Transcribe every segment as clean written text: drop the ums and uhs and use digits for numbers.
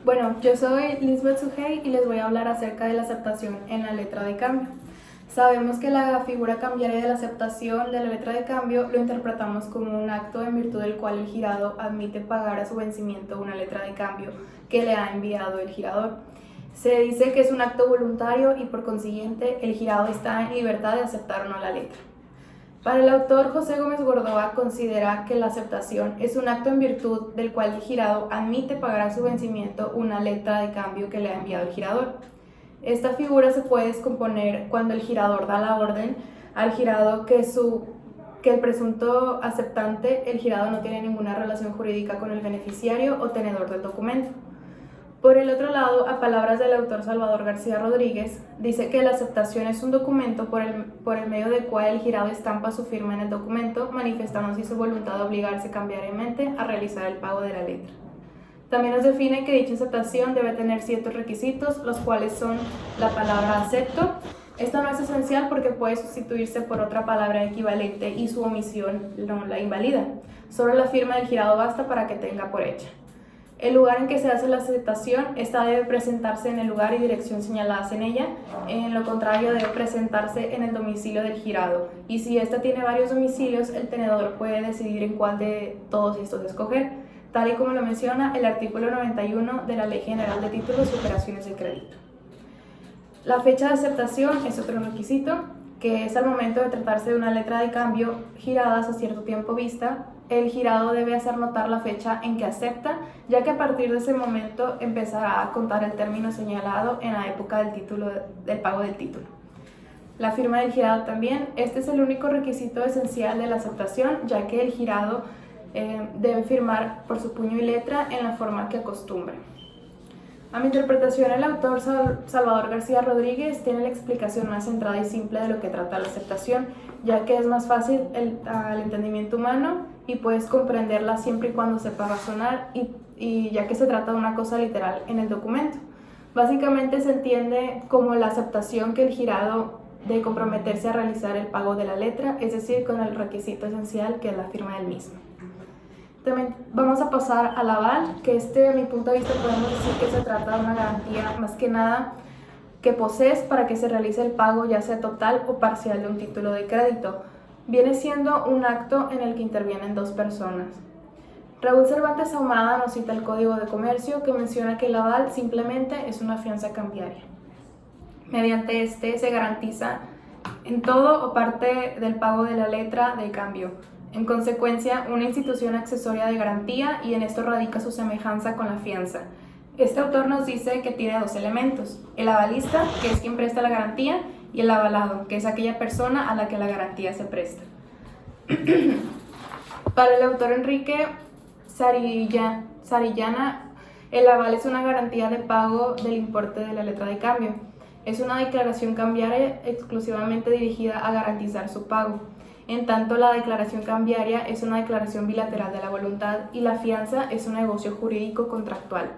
Bueno, yo soy Lisbeth Sujei y les voy a hablar acerca de la aceptación en la letra de cambio. Sabemos que la figura cambiaria de la aceptación de la letra de cambio lo interpretamos como un acto en virtud del cual el girado admite pagar a su vencimiento una letra de cambio que le ha enviado el girador. Se dice que es un acto voluntario y por consiguiente el girado está en libertad de aceptar o no la letra. Para el autor José Gómez Gordoa considera que la aceptación es un acto en virtud del cual el girado admite pagar a su vencimiento una letra de cambio que le ha enviado el girador. Esta figura se puede descomponer cuando el girador da la orden al girado que el presunto aceptante, el girado no tiene ninguna relación jurídica con el beneficiario o tenedor del documento. Por el otro lado, a palabras del autor Salvador García Rodríguez, dice que la aceptación es un documento por el medio del cual el girado estampa su firma en el documento, manifestando así su voluntad de obligarse cambiariamente a realizar el pago de la letra. También nos define que dicha aceptación debe tener ciertos requisitos, los cuales son la palabra acepto. Esto no es esencial porque puede sustituirse por otra palabra equivalente y su omisión no la invalida. Solo la firma del girado basta para que tenga por hecha. El lugar en que se hace la aceptación, esta debe presentarse en el lugar y dirección señaladas en ella, en lo contrario debe presentarse en el domicilio del girado, y si ésta tiene varios domicilios, el tenedor puede decidir en cuál de todos estos escoger, tal y como lo menciona el artículo 91 de la Ley General de Títulos y Operaciones de Crédito. La fecha de aceptación es otro requisito, que es al momento de tratarse de una letra de cambio giradas a cierto tiempo vista, el girado debe hacer notar la fecha en que acepta, ya que a partir de ese momento empezará a contar el término señalado en la época del pago del título. La firma del girado también, este es el único requisito esencial de la aceptación, ya que el girado debe firmar por su puño y letra en la forma que acostumbre. A mi interpretación, el autor Salvador García Rodríguez tiene la explicación más centrada y simple de lo que trata la aceptación, ya que es más fácil al entendimiento humano y puedes comprenderla siempre y cuando sepa razonar y ya que se trata de una cosa literal en el documento. Básicamente se entiende como la aceptación que el girado de comprometerse a realizar el pago de la letra, es decir, con el requisito esencial que es la firma del mismo. También vamos a pasar al aval, que a mi punto de vista podemos decir que se trata de una garantía más que nada que posees para que se realice el pago ya sea total o parcial de un título de crédito. Viene siendo un acto en el que intervienen dos personas. Raúl Cervantes Ahumada nos cita el Código de Comercio que menciona que el aval simplemente es una fianza cambiaria. Mediante este se garantiza en todo o parte del pago de la letra de cambio. En consecuencia, una institución accesoria de garantía y en esto radica su semejanza con la fianza. Este autor nos dice que tiene dos elementos, el avalista, que es quien presta la garantía, y el avalado, que es aquella persona a la que la garantía se presta. Para el autor Enrique Sarillana, el aval es una garantía de pago del importe de la letra de cambio. Es una declaración cambiaria exclusivamente dirigida a garantizar su pago. En tanto, la declaración cambiaria es una declaración bilateral de la voluntad y la fianza es un negocio jurídico contractual.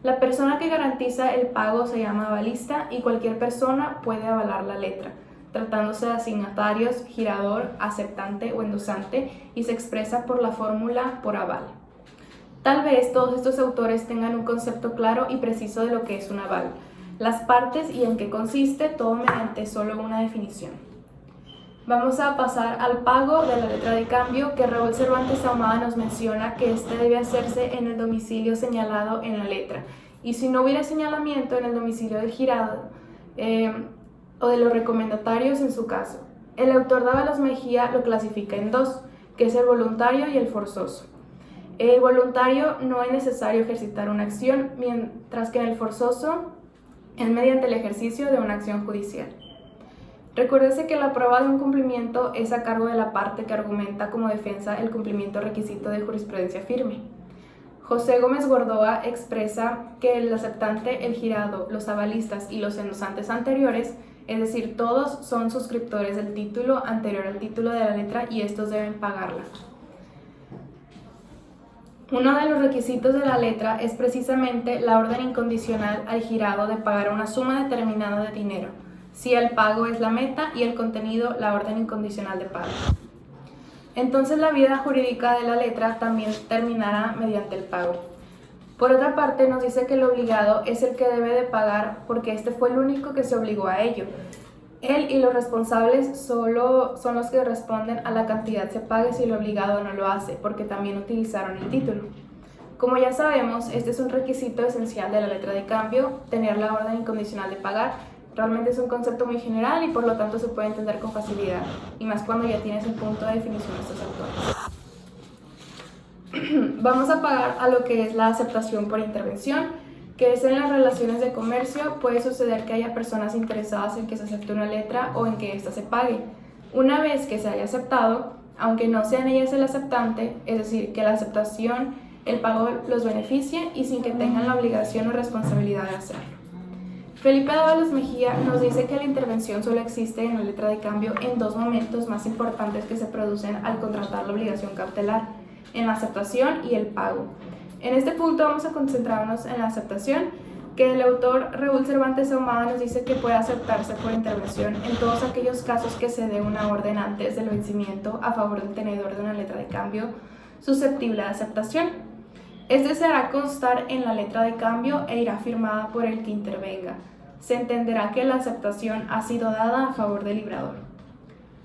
La persona que garantiza el pago se llama avalista y cualquier persona puede avalar la letra, tratándose de asignatarios, girador, aceptante o endosante, y se expresa por la fórmula por aval. Tal vez todos estos autores tengan un concepto claro y preciso de lo que es un aval, las partes y en qué consiste, todo mediante solo una definición. Vamos a pasar al pago de la letra de cambio, que Raúl Cervantes Ahumada nos menciona que este debe hacerse en el domicilio señalado en la letra. Y si no hubiera señalamiento en el domicilio del girado o de los recomendatarios en su caso. El autor Dávalos Mejía lo clasifica en dos, que es el voluntario y el forzoso. El voluntario no es necesario ejercitar una acción, mientras que en el forzoso es mediante el ejercicio de una acción judicial. Recuérdese que la prueba de un cumplimiento es a cargo de la parte que argumenta como defensa el cumplimiento requisito de jurisprudencia firme. José Gómez Gordoa expresa que el aceptante, el girado, los avalistas y los endosantes anteriores, es decir, todos son suscriptores del título anterior al título de la letra y estos deben pagarla. Uno de los requisitos de la letra es precisamente la orden incondicional al girado de pagar una suma determinada de dinero, si el pago es la meta y el contenido la orden incondicional de pago. Entonces la vida jurídica de la letra también terminará mediante el pago. Por otra parte, nos dice que el obligado es el que debe de pagar porque este fue el único que se obligó a ello. Él y los responsables solo son los que responden a la cantidad se pague si el obligado no lo hace, porque también utilizaron el título. Como ya sabemos, este es un requisito esencial de la letra de cambio, tener la orden incondicional de pagar. Realmente es un concepto muy general y por lo tanto se puede entender con facilidad, y más cuando ya tienes el punto de definición de estos autores. Vamos a pagar a lo que es la aceptación por intervención, que es en las relaciones de comercio. Puede suceder que haya personas interesadas en que se acepte una letra o en que ésta se pague. Una vez que se haya aceptado, aunque no sean ellas el aceptante, es decir, que la aceptación, el pago los beneficie y sin que tengan la obligación o responsabilidad de hacerlo. Felipe Dávalos Mejía nos dice que la intervención solo existe en la letra de cambio en dos momentos más importantes que se producen al contratar la obligación cautelar, en la aceptación y el pago. En este punto vamos a concentrarnos en la aceptación, que el autor Raúl Cervantes Ahumada nos dice que puede aceptarse por intervención en todos aquellos casos que se dé una orden antes del vencimiento a favor del tenedor de una letra de cambio susceptible de aceptación. Este se hará constar en la letra de cambio e irá firmada por el que intervenga. Se entenderá que la aceptación ha sido dada a favor del librador.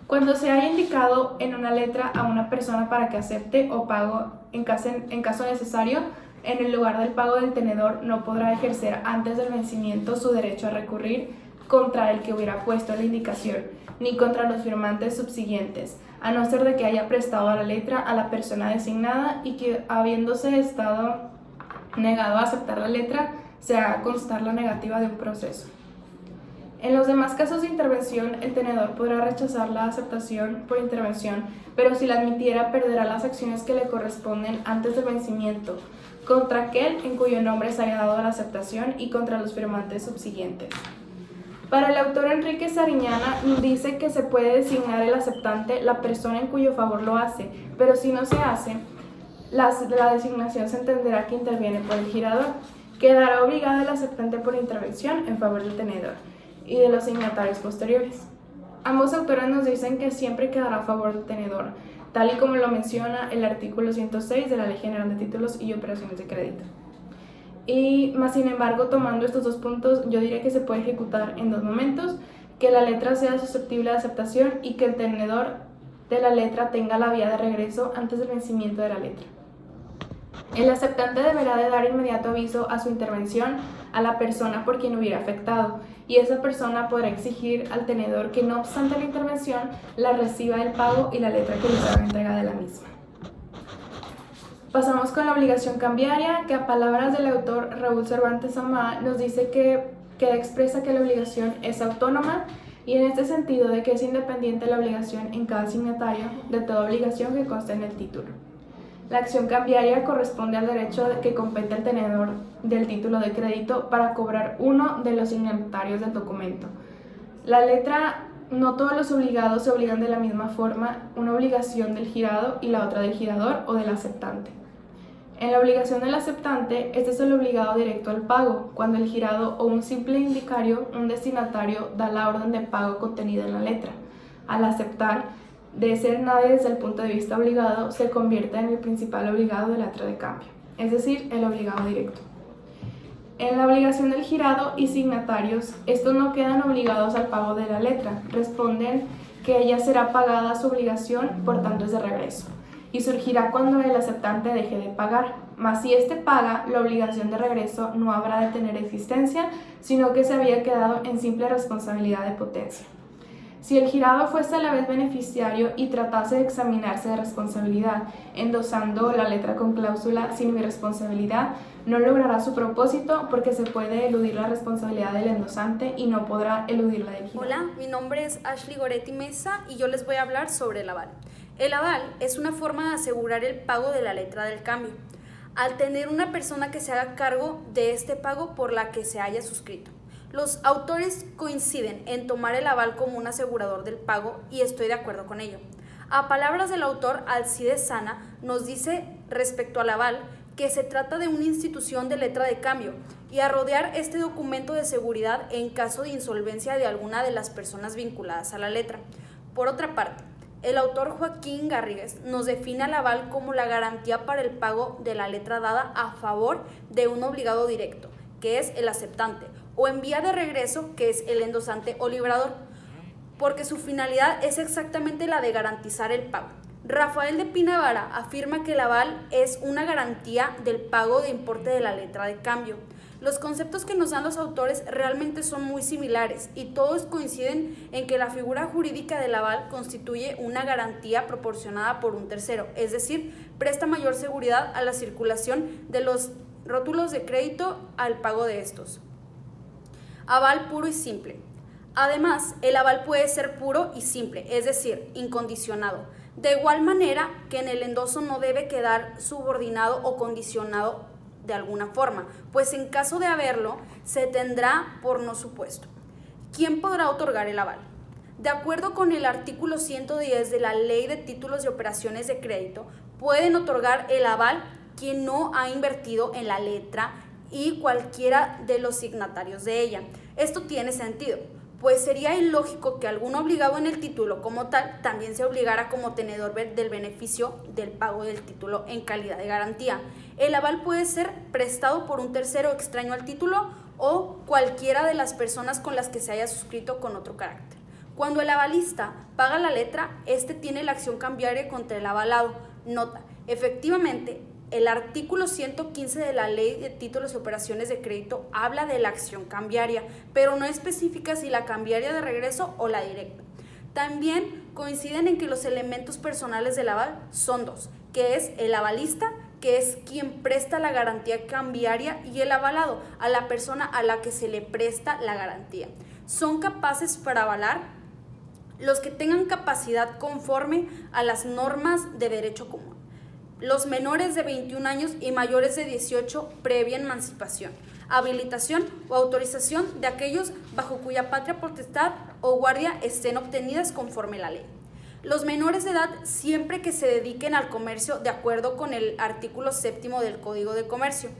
Cuando se haya indicado en una letra a una persona para que acepte o pago en caso necesario, en el lugar del pago del tenedor no podrá ejercer antes del vencimiento su derecho a recurrir contra el que hubiera puesto la indicación, ni contra los firmantes subsiguientes, a no ser de que haya prestado a la letra a la persona designada y que, habiéndose estado negado a aceptar la letra, se haga constar la negativa de un proceso. En los demás casos de intervención, el tenedor podrá rechazar la aceptación por intervención, pero si la admitiera, perderá las acciones que le corresponden antes del vencimiento, contra aquel en cuyo nombre se haya dado la aceptación y contra los firmantes subsiguientes. Para el autor Enrique Sariñana dice que se puede designar el aceptante la persona en cuyo favor lo hace, pero si no se hace, la designación se entenderá que interviene por el girador. Quedará obligado el aceptante por intervención en favor del tenedor y de los signatarios posteriores. Ambos autores nos dicen que siempre quedará a favor del tenedor, tal y como lo menciona el artículo 106 de la Ley General de Títulos y Operaciones de Crédito. Y más sin embargo, tomando estos dos puntos, yo diría que se puede ejecutar en dos momentos: que la letra sea susceptible de aceptación y que el tenedor de la letra tenga la vía de regreso antes del vencimiento de la letra. El aceptante deberá de dar inmediato aviso a su intervención a la persona por quien hubiera afectado, y esa persona podrá exigir al tenedor que, no obstante la intervención, la reciba el pago y la letra que les haga entrega de la misma. Pasamos con la obligación cambiaria, que a palabras del autor Raúl Cervantes Ahumada nos dice que queda expresa que la obligación es autónoma, y en este sentido de que es independiente la obligación en cada signatario de toda obligación que consta en el título. La acción cambiaria corresponde al derecho que compete al tenedor del título de crédito para cobrar uno de los signatarios del documento. La letra, no todos los obligados se obligan de la misma forma, una obligación del girado y la otra del girador o del aceptante. En la obligación del aceptante, este es el obligado directo al pago, cuando el girado o un simple indicario, un destinatario, da la orden de pago contenida en la letra. Al aceptar, de ser nadie desde el punto de vista obligado, se convierte en el principal obligado de la letra de cambio, es decir, el obligado directo. En la obligación del girado y signatarios, estos no quedan obligados al pago de la letra, responden que ella será pagada su obligación, por tanto es de regreso, y surgirá cuando el aceptante deje de pagar. Mas si éste paga, la obligación de regreso no habrá de tener existencia, sino que se había quedado en simple responsabilidad de potencia. Si el girado fuese a la vez beneficiario y tratase de examinarse de responsabilidad, endosando la letra con cláusula sin mi responsabilidad, no logrará su propósito porque se puede eludir la responsabilidad del endosante y no podrá eludir la del girado. Hola, mi nombre es Ashley Goretti Mesa y yo les voy a hablar sobre el aval. El aval es una forma de asegurar el pago de la letra del cambio, al tener una persona que se haga cargo de este pago por la que se haya suscrito. Los autores coinciden en tomar el aval como un asegurador del pago y estoy de acuerdo con ello. A palabras del autor Alcides Sana nos dice respecto al aval que se trata de una institución de letra de cambio y a rodear este documento de seguridad en caso de insolvencia de alguna de las personas vinculadas a la letra. Por otra parte, El autor Joaquín Garrigues nos define al aval como la garantía para el pago de la letra dada a favor de un obligado directo, que es el aceptante, o en vía de regreso, que es el endosante o librador, porque su finalidad es exactamente la de garantizar el pago. Rafael de Pina Vara afirma que el aval es una garantía del pago de importe de la letra de cambio. Los conceptos que nos dan los autores realmente son muy similares y todos coinciden en que la figura jurídica del aval constituye una garantía proporcionada por un tercero, es decir, presta mayor seguridad a la circulación de los rótulos de crédito al pago de estos. Aval puro y simple. Además, el aval puede ser puro y simple, es decir, incondicionado. De igual manera que en el endoso no debe quedar subordinado o condicionado de alguna forma, pues en caso de haberlo, se tendrá por no supuesto. ¿Quién podrá otorgar el aval? De acuerdo con el artículo 110 de la Ley de Títulos de Operaciones de Crédito, pueden otorgar el aval quien no ha invertido en la letra y cualquiera de los signatarios de ella. Esto tiene sentido, pues sería ilógico que algún obligado en el título como tal también se obligara como tenedor del beneficio del pago del título en calidad de garantía. El aval puede ser prestado por un tercero extraño al título o cualquiera de las personas con las que se haya suscrito con otro carácter. Cuando el avalista paga la letra, este tiene la acción cambiaria contra el avalado. Nota, efectivamente, el artículo 115 de la Ley de Títulos y Operaciones de Crédito habla de la acción cambiaria, pero no especifica si la cambiaria de regreso o la directa. También coinciden en que los elementos personales del aval son dos, que es el avalista, que es quien presta la garantía cambiaria, y el avalado, a la persona a la que se le presta la garantía. Son capaces para avalar los que tengan capacidad conforme a las normas de derecho común. Los menores de 21 años y mayores de 18 previa emancipación, habilitación o autorización de aquellos bajo cuya patria potestad o guardia estén obtenidas conforme la ley. Los menores de edad siempre que se dediquen al comercio de acuerdo con el artículo 7º del Código de Comercio.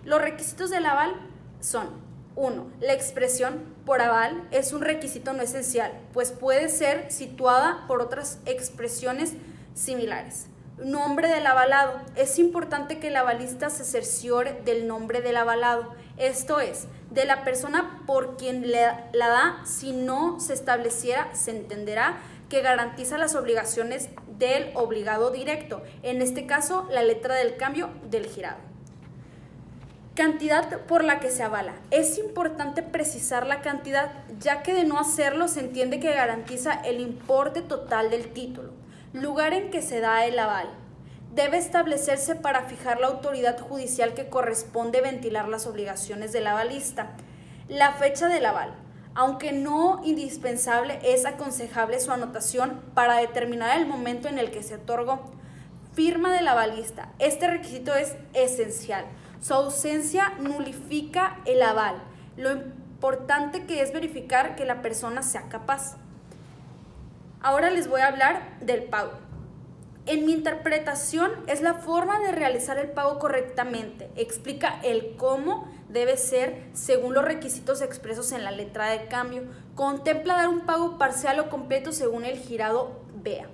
Los requisitos del aval son: 1. La expresión por aval es un requisito no esencial, pues puede ser situada por otras expresiones similares. Nombre del avalado. Es importante que el avalista se cerciore del nombre del avalado, esto es, de la persona por quien la da. Si no se estableciera, se entenderá que garantiza las obligaciones del obligado directo, en este caso la letra del cambio del girado. Cantidad por la que se avala. Es importante precisar la cantidad, ya que de no hacerlo se entiende que garantiza el importe total del título. Lugar en que se da el aval. Debe establecerse para fijar la autoridad judicial que corresponde ventilar las obligaciones del avalista. La fecha del aval. Aunque no indispensable, es aconsejable su anotación para determinar el momento en el que se otorgó. Firma del avalista. Este requisito es esencial. Su ausencia nulifica el aval. Lo importante que es verificar que la persona sea capaz. Ahora les voy a hablar del pago. En mi interpretación es la forma de realizar el pago correctamente. Explica el cómo debe ser según los requisitos expresos en la letra de cambio. Contempla dar un pago parcial o completo según el girado vea.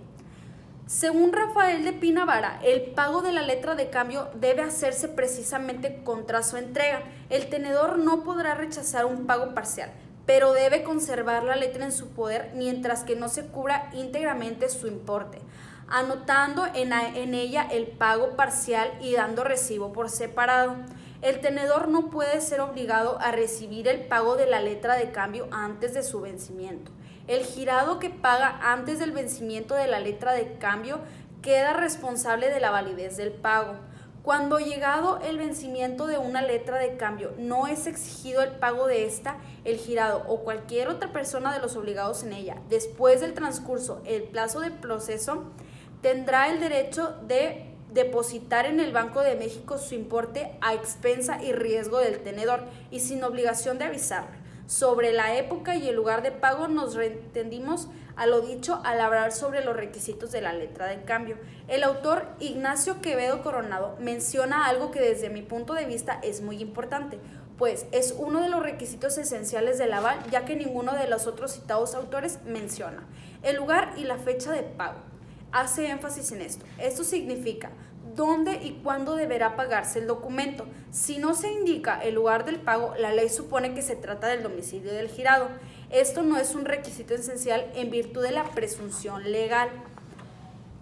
Según Rafael de Pina Vara, el pago de la letra de cambio debe hacerse precisamente contra su entrega. El tenedor no podrá rechazar un pago parcial, pero debe conservar la letra en su poder mientras que no se cubra íntegramente su importe, anotando en ella el pago parcial y dando recibo por separado. El tenedor no puede ser obligado a recibir el pago de la letra de cambio antes de su vencimiento. El girado que paga antes del vencimiento de la letra de cambio queda responsable de la validez del pago. Cuando llegado el vencimiento de una letra de cambio no es exigido el pago de esta, el girado o cualquier otra persona de los obligados en ella, después del transcurso el plazo de proceso, tendrá el derecho de depositar en el Banco de México su importe a expensa y riesgo del tenedor y sin obligación de avisarle. Sobre la época y el lugar de pago nos reentendimos a lo dicho al hablar sobre los requisitos de la letra de cambio. El autor Ignacio Quevedo Coronado menciona algo que desde mi punto de vista es muy importante, pues es uno de los requisitos esenciales del aval, ya que ninguno de los otros citados autores menciona el lugar y la fecha de pago. hace énfasis en esto. Esto significa dónde y cuándo deberá pagarse el documento. Si no se indica el lugar del pago, la ley supone que se trata del domicilio del girado. Esto no es un requisito esencial en virtud de la presunción legal.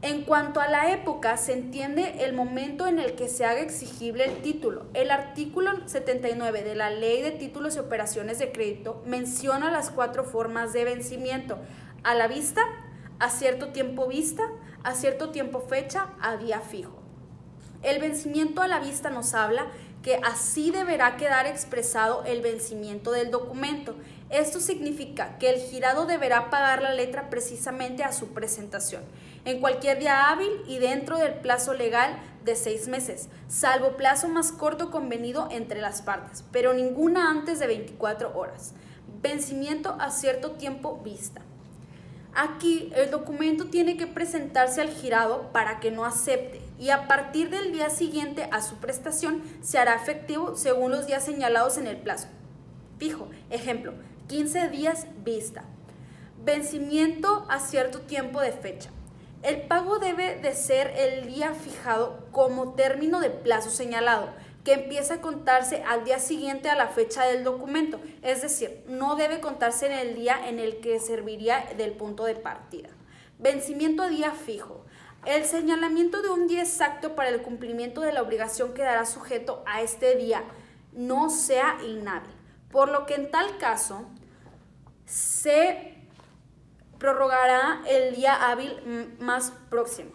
En cuanto a la época, se entiende el momento en el que se haga exigible el título. El artículo 79 de la Ley de Títulos y Operaciones de Crédito menciona las 4 formas de vencimiento: a la vista, a cierto tiempo vista, a cierto tiempo fecha, a día fijo. El vencimiento a la vista nos habla que así deberá quedar expresado el vencimiento del documento. Esto significa que el girado deberá pagar la letra precisamente a su presentación, en cualquier día hábil y dentro del plazo legal de 6 meses, salvo plazo más corto convenido entre las partes, pero ninguna antes de 24 horas. Vencimiento a cierto tiempo vista. Aquí el documento tiene que presentarse al girado para que no acepte, y a partir del día siguiente a su prestación se hará efectivo según los días señalados en el plazo fijo. Ejemplo, 15 días vista. Vencimiento a cierto tiempo de fecha. El pago debe de ser el día fijado como término de plazo señalado, que empieza a contarse al día siguiente a la fecha del documento, es decir, no debe contarse en el día en el que serviría del punto de partida. Vencimiento a día fijo. El señalamiento de un día exacto para el cumplimiento de la obligación quedará sujeto a este día no sea inhábil, por lo que en tal caso se prorrogará el día hábil más próximo.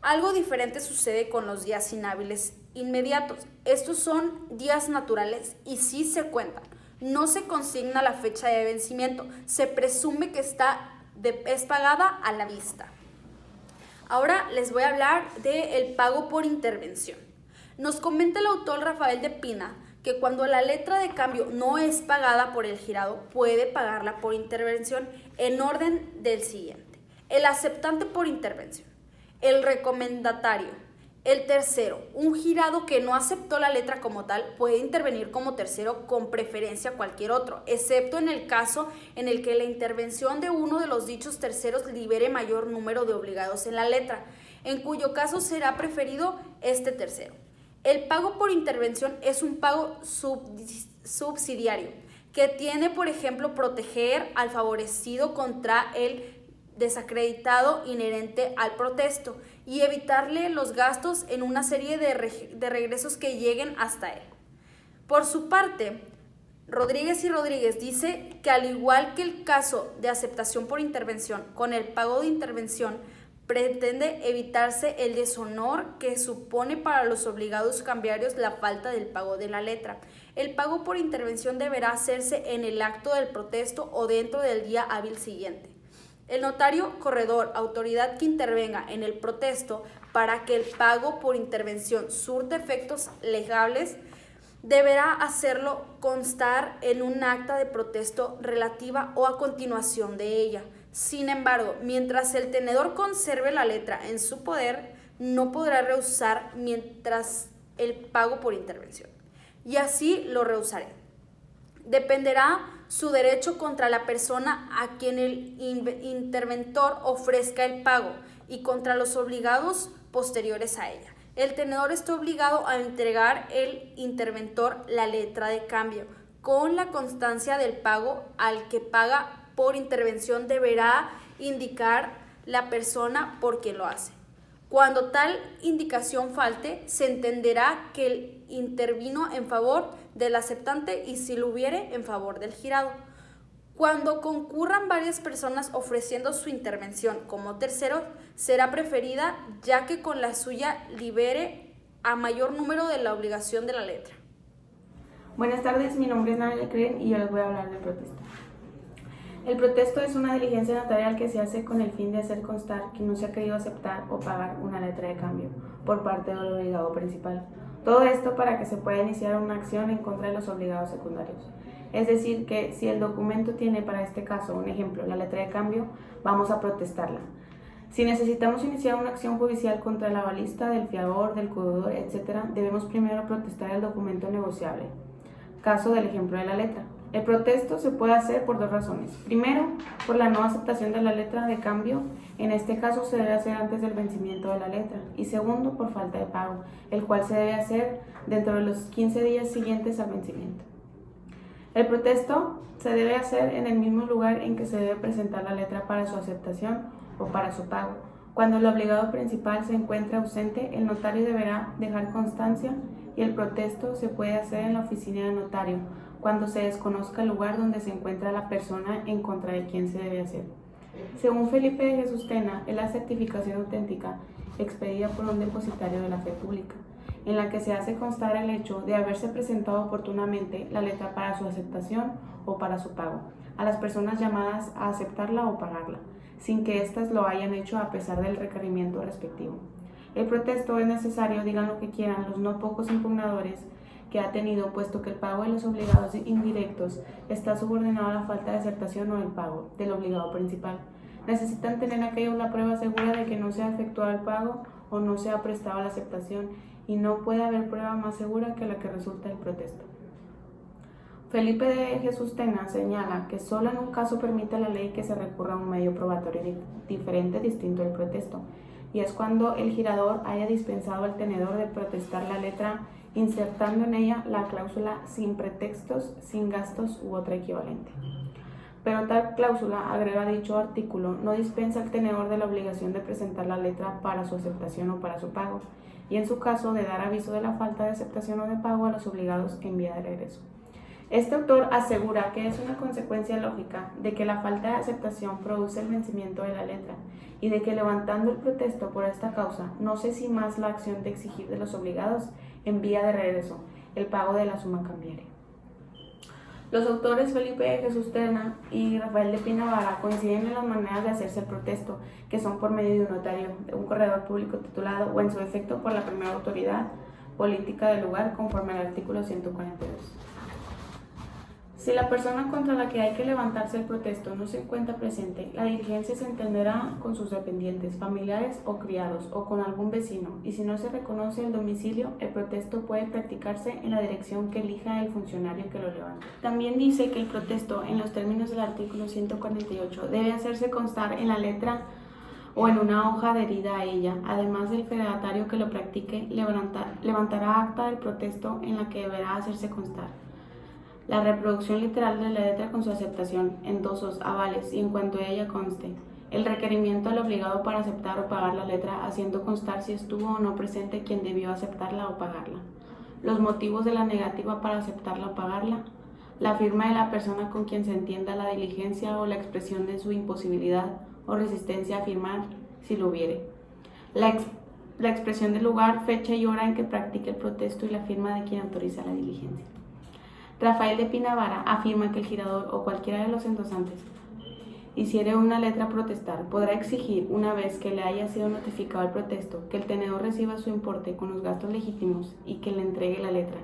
Algo diferente sucede con los días inhábiles inmediatos. Estos son días naturales y sí se cuentan. No se consigna la fecha de vencimiento, se presume que es pagada a la vista. Ahora les voy a hablar del pago por intervención. Nos comenta el autor Rafael de Pina que cuando la letra de cambio no es pagada por el girado, puede pagarla por intervención en orden del siguiente: el aceptante por intervención, el recomendatario, el tercero. Un girado que no aceptó la letra como tal puede intervenir como tercero con preferencia a cualquier otro, excepto en el caso en el que la intervención de uno de los dichos terceros libere mayor número de obligados en la letra, en cuyo caso será preferido este tercero. El pago por intervención es un pago subsidiario que tiene, por ejemplo, proteger al favorecido contra el desacreditado inherente al protesto y evitarle los gastos en una serie de regresos que lleguen hasta él. Por su parte, Rodríguez y Rodríguez dice que al igual que el caso de aceptación por intervención, con el pago de intervención pretende evitarse el deshonor que supone para los obligados cambiarios la falta del pago de la letra. El pago por intervención deberá hacerse en el acto del protesto o dentro del día hábil siguiente. El notario corredor, autoridad que intervenga en el protesto para que el pago por intervención surta efectos legables, deberá hacerlo constar en un acta de protesto relativa o a continuación de ella. Sin embargo, mientras el tenedor conserve la letra en su poder, no podrá rehusar mientras el pago por intervención. Y así lo rehusaré. Dependerá su derecho contra la persona a quien el interventor ofrezca el pago y contra los obligados posteriores a ella. El tenedor está obligado a entregar al interventor la letra de cambio con la constancia del pago. Al que paga por intervención deberá indicar la persona por quien lo hace. Cuando tal indicación falte, se entenderá que él intervino en favor del aceptante y, si lo hubiere, en favor del girado. Cuando concurran varias personas ofreciendo su intervención como terceros, será preferida, ya que con la suya libere a mayor número de la obligación de la letra. Buenas tardes, mi nombre es Natalia Creen y yo les voy a hablar del protesto. El protesto es una diligencia notarial que se hace con el fin de hacer constar que no se ha querido aceptar o pagar una letra de cambio por parte del obligado principal. Todo esto para que se pueda iniciar una acción en contra de los obligados secundarios. Es decir, que si el documento tiene para este caso, un ejemplo, la letra de cambio, vamos a protestarla. Si necesitamos iniciar una acción judicial contra el avalista, del fiador, del codeudor, etc., debemos primero protestar el documento negociable. Caso del ejemplo de la letra. El protesto se puede hacer por dos razones. Primero, por la no aceptación de la letra de cambio. En este caso se debe hacer antes del vencimiento de la letra. Y segundo, por falta de pago, el cual se debe hacer dentro de los 15 días siguientes al vencimiento. El protesto se debe hacer en el mismo lugar en que se debe presentar la letra para su aceptación o para su pago. Cuando el obligado principal se encuentre ausente, el notario deberá dejar constancia y el protesto se puede hacer en la oficina del notario, cuando se desconozca el lugar donde se encuentra la persona en contra de quien se debe hacer. Según Felipe de Jesús Tena, es la certificación auténtica expedida por un depositario de la fe pública, en la que se hace constar el hecho de haberse presentado oportunamente la letra para su aceptación o para su pago, a las personas llamadas a aceptarla o pagarla, sin que éstas lo hayan hecho a pesar del requerimiento respectivo. El protesto es necesario, digan lo que quieran los no pocos impugnadores que ha tenido, puesto que el pago de los obligados indirectos está subordinado a la falta de aceptación o del pago del obligado principal. Necesitan tener aquellos la prueba segura de que no se ha efectuado el pago o no se ha prestado la aceptación, y no puede haber prueba más segura que la que resulta del protesto. Felipe de Jesús Tena señala que solo en un caso permite la ley que se recurra a un medio probatorio diferente distinto del protesto, y es cuando el girador haya dispensado al tenedor de protestar la letra insertando en ella la cláusula sin pretextos, sin gastos u otra equivalente. Pero tal cláusula, agrega dicho artículo, no dispensa al tenedor de la obligación de presentar la letra para su aceptación o para su pago, y en su caso de dar aviso de la falta de aceptación o de pago a los obligados en vía de regreso. Este autor asegura que es una consecuencia lógica de que la falta de aceptación produce el vencimiento de la letra y de que levantando el protesto por esta causa no cesa más la acción de exigir de los obligados en vía de regreso el pago de la suma cambiaria. Los autores Felipe de Jesús Tena y Rafael de Pinavara coinciden en las maneras de hacerse el protesto, que son por medio de un notario, de un corredor público titulado o en su efecto por la primera autoridad política del lugar conforme al artículo 142. Si la persona contra la que hay que levantarse el protesto no se encuentra presente, la diligencia se entenderá con sus dependientes, familiares o criados, o con algún vecino, y si no se reconoce el domicilio, el protesto puede practicarse en la dirección que elija el funcionario que lo levante. También dice que el protesto, en los términos del artículo 148, debe hacerse constar en la letra o en una hoja adherida a ella. Además, el fedatario que lo practique levantará acta del protesto en la que deberá hacerse constar la reproducción literal de la letra con su aceptación, endosos, avales y en cuanto a ella conste, el requerimiento al obligado para aceptar o pagar la letra, haciendo constar si estuvo o no presente quien debió aceptarla o pagarla, los motivos de la negativa para aceptarla o pagarla, la firma de la persona con quien se entienda la diligencia o la expresión de su imposibilidad o resistencia a firmar, si lo hubiere, la expresión del lugar, fecha y hora en que practique el protesto y la firma de quien autoriza la diligencia. Rafael de Pinavara afirma que el girador o cualquiera de los endosantes hiciere una letra a protestar, podrá exigir, una vez que le haya sido notificado el protesto, que el tenedor reciba su importe con los gastos legítimos y que le entregue la letra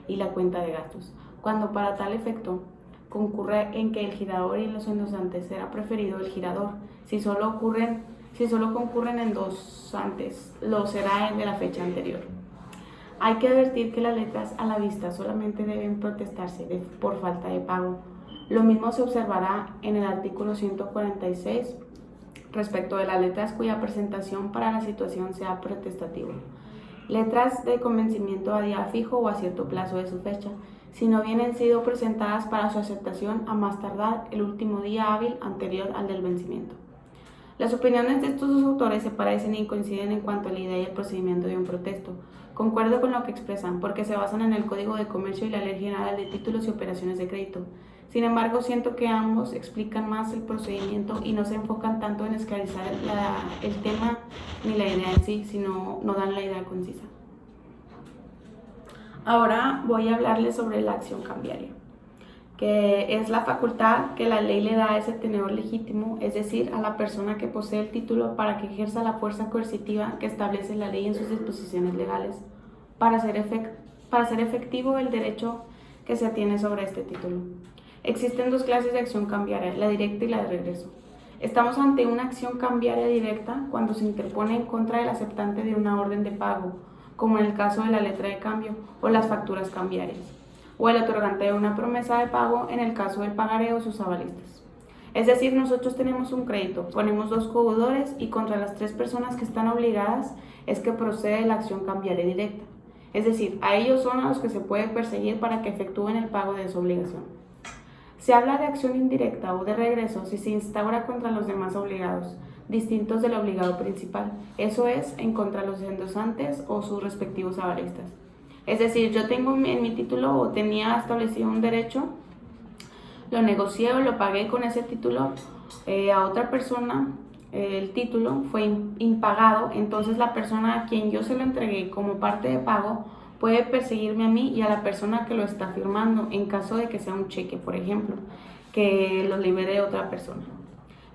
y la cuenta de gastos, cuando para tal efecto concurre en que el girador y los endosantes será preferido el girador. Si solo concurren endosantes, lo será el de la fecha anterior. Hay que advertir que las letras a la vista solamente deben protestarse por falta de pago. Lo mismo se observará en el artículo 146 respecto de las letras cuya presentación para la situación sea protestativa. Letras de convencimiento a día fijo o a cierto plazo de su fecha, si no vienen sido presentadas para su aceptación a más tardar el último día hábil anterior al del vencimiento. Las opiniones de estos dos autores se parecen y coinciden en cuanto a la idea y el procedimiento de un protesto. Concuerdo con lo que expresan, porque se basan en el Código de Comercio y la Ley General de Títulos y Operaciones de Crédito. Sin embargo, siento que ambos explican más el procedimiento y no se enfocan tanto en esclarecer el tema ni la idea en sí, sino no dan la idea concisa. Ahora voy a hablarles sobre la acción cambiaria, que es la facultad que la ley le da a ese tenedor legítimo, es decir, a la persona que posee el título para que ejerza la fuerza coercitiva que establece la ley en sus disposiciones legales, para hacer efectivo el derecho que se tiene sobre este título. Existen dos clases de acción cambiaria, la directa y la de regreso. Estamos ante una acción cambiaria directa cuando se interpone en contra del aceptante de una orden de pago, como en el caso de la letra de cambio o las facturas cambiarias. o el otorgante de una promesa de pago en el caso del pagaré o sus avalistas. Es decir, nosotros tenemos un crédito, ponemos 2 codeudores y contra las 3 personas que están obligadas es que procede la acción cambiaria directa. Es decir, a ellos son a los que se puede perseguir para que efectúen el pago de su obligación. Se habla de acción indirecta o de regreso si se instaura contra los demás obligados, distintos del obligado principal, eso es, en contra de los endosantes o sus respectivos avalistas. Es decir, yo tengo en mi título o tenía establecido un derecho, lo negocié o lo pagué con ese título a otra persona, el título fue impagado, entonces la persona a quien yo se lo entregué como parte de pago puede perseguirme a mí y a la persona que lo está firmando en caso de que sea un cheque, por ejemplo, que lo libere otra persona.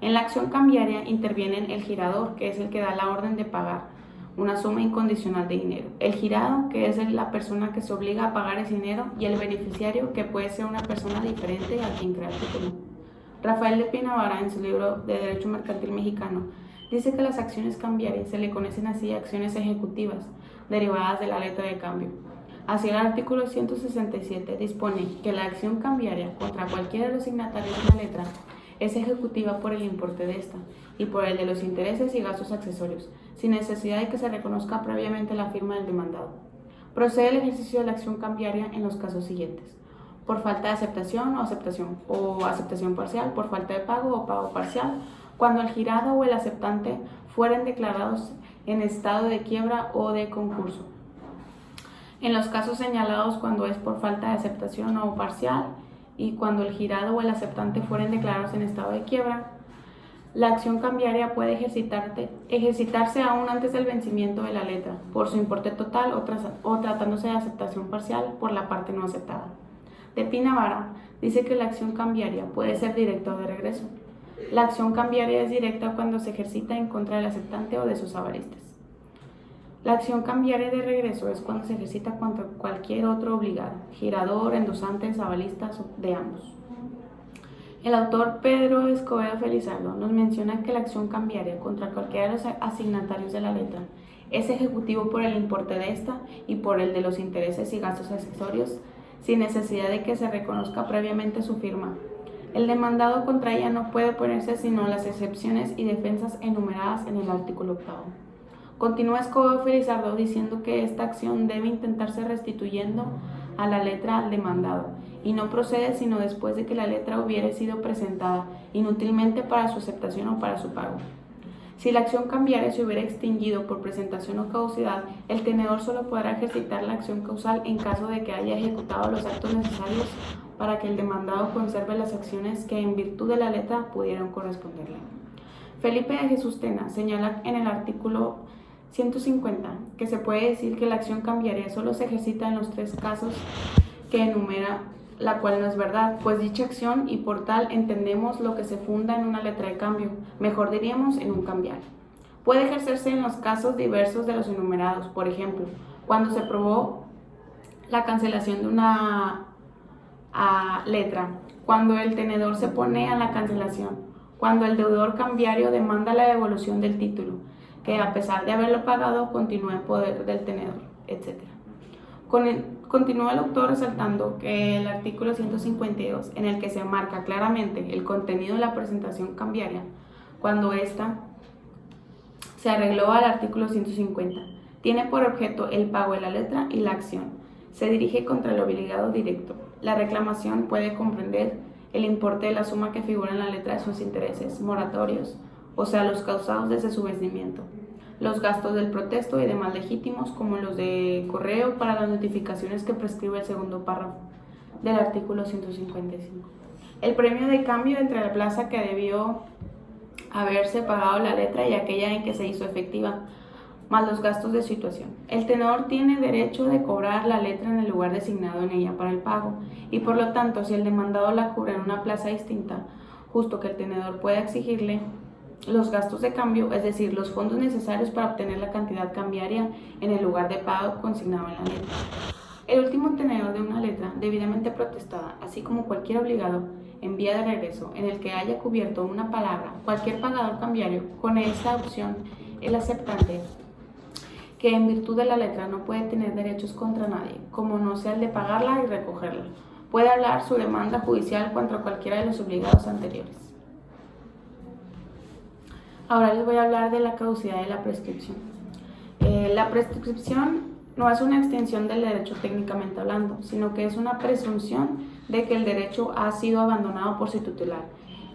En la acción cambiaria intervienen el girador, que es el que da la orden de pagar una suma incondicional de dinero, el girado, que es la persona que se obliga a pagar ese dinero, y el beneficiario, que puede ser una persona diferente a quien crea el título. Rafael de Pinavara, en su libro de Derecho Mercantil Mexicano, dice que las acciones cambiarias se le conocen así acciones ejecutivas, derivadas de la letra de cambio. Así el artículo 167 dispone que la acción cambiaria contra cualquiera de los signatarios de la letra es ejecutiva por el importe de esta y por el de los intereses y gastos accesorios, sin necesidad de que se reconozca previamente la firma del demandado. Procede el ejercicio de la acción cambiaria en los casos siguientes: por falta de aceptación o aceptación parcial, por falta de pago o pago parcial, cuando el girado o el aceptante fueren declarados en estado de quiebra o de concurso. En los casos señalados, cuando es por falta de aceptación o parcial y cuando el girado o el aceptante fueren declarados en estado de quiebra, la acción cambiaria puede ejercitarse aún antes del vencimiento de la letra, por su importe total o tratándose de aceptación parcial por la parte no aceptada. De Pinavara dice que la acción cambiaria puede ser directa o de regreso. La acción cambiaria es directa cuando se ejercita en contra del aceptante o de sus avalistas. La acción cambiaria de regreso es cuando se ejercita contra cualquier otro obligado, girador, endosantes, avalistas de ambos. El autor Pedro Escobedo Felizardo nos menciona que la acción cambiaria contra cualquiera de los asignatarios de la letra es ejecutivo por el importe de esta y por el de los intereses y gastos accesorios, sin necesidad de que se reconozca previamente su firma. El demandado contra ella no puede oponerse sino las excepciones y defensas enumeradas en el artículo 8. Continúa Escobedo Felizardo diciendo que esta acción debe intentarse restituyendo a la letra al demandado y no procede sino después de que la letra hubiere sido presentada inútilmente para su aceptación o para su pago. Si la acción cambiaria se hubiera extinguido por presentación o caducidad, el tenedor solo podrá ejercitar la acción causal en caso de que haya ejecutado los actos necesarios para que el demandado conserve las acciones que en virtud de la letra pudieran corresponderle. Felipe de Jesús Tena señala en el artículo 150 que se puede decir que la acción cambiaria solo se ejercita en los 3 casos que enumera, la cual no es verdad, pues dicha acción y por tal entendemos lo que se funda en una letra de cambio, mejor diríamos en un cambiar. Puede ejercerse en los casos diversos de los enumerados, por ejemplo, cuando se probó la cancelación de una letra, cuando el tenedor se opone a la cancelación, cuando el deudor cambiario demanda la devolución del título, que a pesar de haberlo pagado continúa en poder del tenedor, etc. Continúa el autor resaltando que el artículo 152, en el que se marca claramente el contenido de la presentación cambiaria, cuando ésta se arregló al artículo 150, tiene por objeto el pago de la letra y la acción. Se dirige contra el obligado directo. La reclamación puede comprender el importe de la suma que figura en la letra de sus intereses moratorios, o sea, los causados desde su vencimiento, los gastos del protesto y demás legítimos, como los de correo para las notificaciones que prescribe el segundo párrafo del artículo 155. El premio de cambio entre la plaza que debió haberse pagado la letra y aquella en que se hizo efectiva, más los gastos de situación. El tenedor tiene derecho de cobrar la letra en el lugar designado en ella para el pago, y por lo tanto, si el demandado la cubre en una plaza distinta, justo que el tenedor pueda exigirle los gastos de cambio, es decir, los fondos necesarios para obtener la cantidad cambiaria en el lugar de pago consignado en la letra. El último tenedor de una letra debidamente protestada, así como cualquier obligado en vía de regreso en el que haya cubierto una palabra, cualquier pagador cambiario, con esta opción el aceptante que en virtud de la letra no puede tener derechos contra nadie, como no sea el de pagarla y recogerla. Puede hablar su demanda judicial contra cualquiera de los obligados anteriores. Ahora les voy a hablar de la caducidad de la prescripción. La prescripción no es una extensión del derecho técnicamente hablando, sino que es una presunción de que el derecho ha sido abandonado por su titular.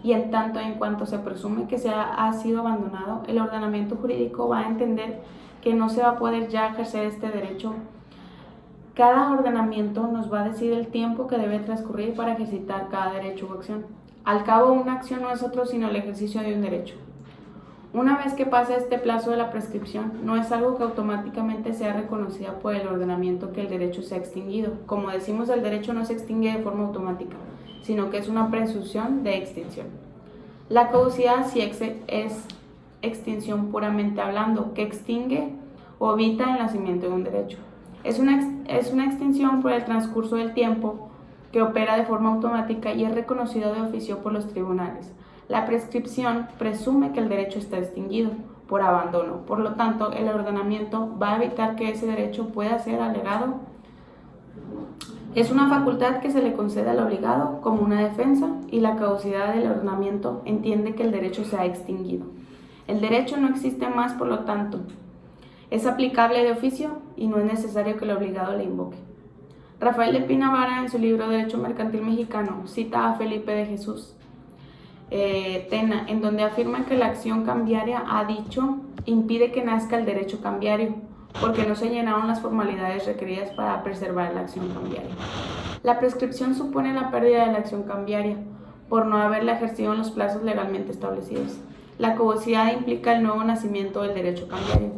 Y en tanto en cuanto se presume que ha sido abandonado, el ordenamiento jurídico va a entender que no se va a poder ya ejercer este derecho. Cada ordenamiento nos va a decir el tiempo que debe transcurrir para ejercitar cada derecho o acción. Al cabo, una acción no es otro sino el ejercicio de un derecho. Una vez que pasa este plazo de la prescripción, no es algo que automáticamente sea reconocida por el ordenamiento que el derecho se ha extinguido. Como decimos, el derecho no se extingue de forma automática, sino que es una presunción de extinción. La caducidad sí es extinción puramente hablando, que extingue o evita el nacimiento de un derecho. Es una extinción por el transcurso del tiempo que opera de forma automática y es reconocido de oficio por los tribunales. La prescripción presume que el derecho está extinguido por abandono, por lo tanto, el ordenamiento va a evitar que ese derecho pueda ser alegado. Es una facultad que se le concede al obligado como una defensa y la caducidad del ordenamiento entiende que el derecho se ha extinguido. El derecho no existe más, por lo tanto, es aplicable de oficio y no es necesario que el obligado le invoque. Rafael de Pina Vara, en su libro Derecho Mercantil Mexicano, cita a Felipe de Jesús Tena, en donde afirma que la acción cambiaria, ha dicho, impide que nazca el derecho cambiario, porque no se llenaron las formalidades requeridas para preservar la acción cambiaria. La prescripción supone la pérdida de la acción cambiaria, por no haberla ejercido en los plazos legalmente establecidos. La caducidad implica el nuevo nacimiento del derecho cambiario.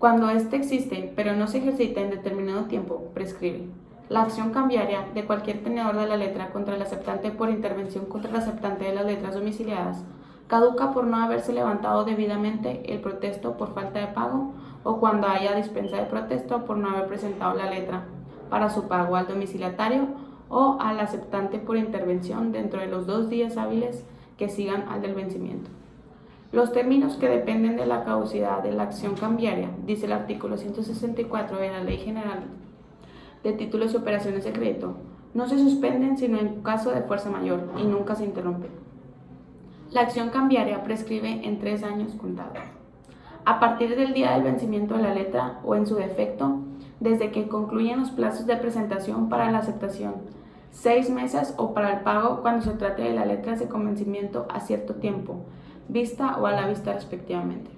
Cuando éste existe, pero no se ejercita en determinado tiempo, prescribe. La acción cambiaria de cualquier tenedor de la letra contra el aceptante por intervención contra el aceptante de las letras domiciliadas caduca por no haberse levantado debidamente el protesto por falta de pago o cuando haya dispensa de protesto por no haber presentado la letra para su pago al domiciliatario o al aceptante por intervención dentro de los 2 días hábiles que sigan al del vencimiento. Los términos que dependen de la caducidad de la acción cambiaria, dice el artículo 164 de la Ley General de Títulos y Operaciones de Crédito, no se suspenden sino en caso de fuerza mayor y nunca se interrumpen. La acción cambiaria prescribe en 3 años contados, a partir del día del vencimiento de la letra o en su defecto, desde que concluyen los plazos de presentación para la aceptación, 6 meses o para el pago cuando se trate de las letras de convencimiento a cierto tiempo, vista o a la vista respectivamente.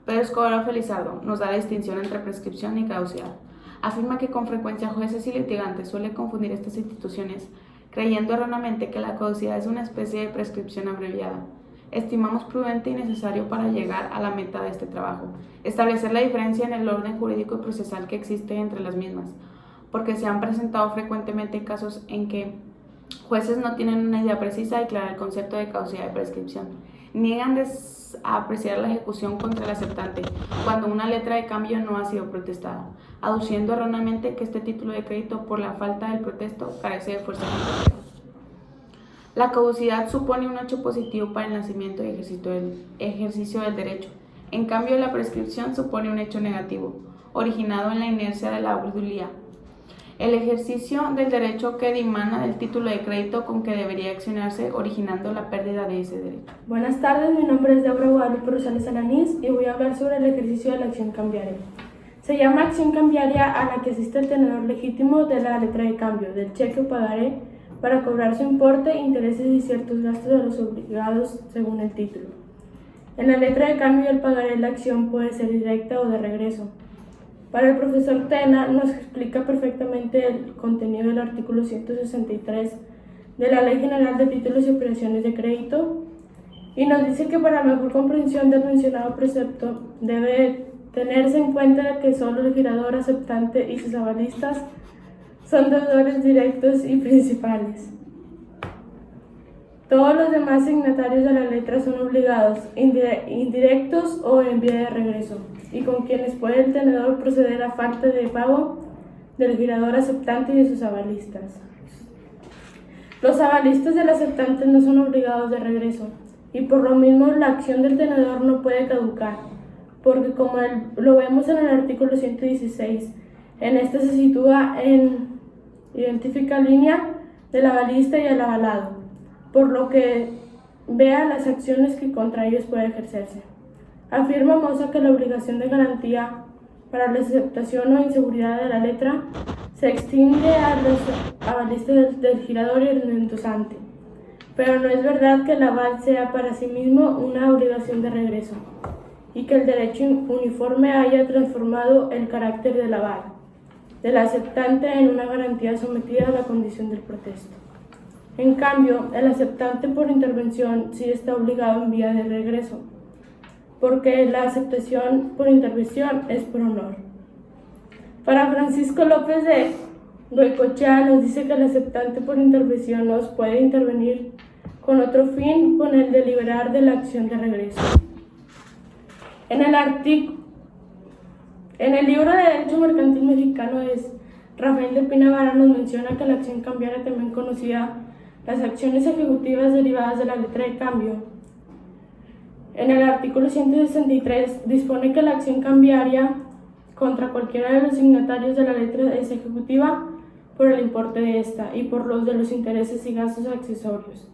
Pedro Escobar Felizardo nos da la distinción entre prescripción y caducidad. Afirma que con frecuencia jueces y litigantes suelen confundir estas instituciones, creyendo erróneamente que la caducidad es una especie de prescripción abreviada. Estimamos prudente y necesario para llegar a la meta de este trabajo, establecer la diferencia en el orden jurídico y procesal que existe entre las mismas, porque se han presentado frecuentemente casos en que jueces no tienen una idea precisa y clara del concepto de caducidad y prescripción. Niegan a apreciar la ejecución contra el aceptante cuando una letra de cambio no ha sido protestada, aduciendo erróneamente que este título de crédito, por la falta del protesto, carece de fuerza contraria. La caducidad supone un hecho positivo para el nacimiento y ejercicio del derecho. En cambio, la prescripción supone un hecho negativo, originado en la inercia de la obdulía. El ejercicio del derecho que dimana del título de crédito con que debería accionarse, originando la pérdida de ese derecho. Buenas tardes, mi nombre es Deborah Guadalupe Rosales Alanís y voy a hablar sobre el ejercicio de la acción cambiaria. Se llama acción cambiaria a la que asiste el tenedor legítimo de la letra de cambio, del cheque o pagaré, para cobrar su importe, intereses y ciertos gastos de los obligados según el título. En la letra de cambio del pagaré la acción puede ser directa o de regreso. Para el profesor Tena nos explica perfectamente el contenido del artículo 163 de la Ley General de Títulos y Operaciones de Crédito y nos dice que para mejor comprensión del mencionado precepto debe tenerse en cuenta que solo el girador aceptante y sus avalistas son deudores directos y principales. Todos los demás signatarios de la letra son obligados, indirectos o en vía de regreso, y con quienes puede el tenedor proceder a falta de pago del girador aceptante y de sus avalistas. Los avalistas del aceptante no son obligados de regreso, y por lo mismo la acción del tenedor no puede caducar, porque como lo vemos en el artículo 116, en este se sitúa en idéntica línea del avalista y el avalado, por lo que vea las acciones que contra ellos puede ejercerse. Afirma Mosa que la obligación de garantía para la aceptación o inseguridad de la letra se extiende a los avalistas del girador y el endosante, pero no es verdad que el aval sea para sí mismo una obligación de regreso y que el derecho uniforme haya transformado el carácter del aval del aceptante en una garantía sometida a la condición del protesto. En cambio, el aceptante por intervención sí está obligado en vía de regreso, porque la aceptación por intervención es por honor. Para Francisco López de Goicoechea nos dice que el aceptante por intervención nos puede intervenir con otro fin, con el de liberar de la acción de regreso. En el libro de Derecho Mercantil Mexicano Rafael de Pina Vara nos menciona que la acción cambiaria, también conocida las acciones ejecutivas derivadas de la letra de cambio. En el artículo 163 dispone que la acción cambiaria contra cualquiera de los signatarios de la letra es ejecutiva por el importe de esta y por los de los intereses y gastos accesorios.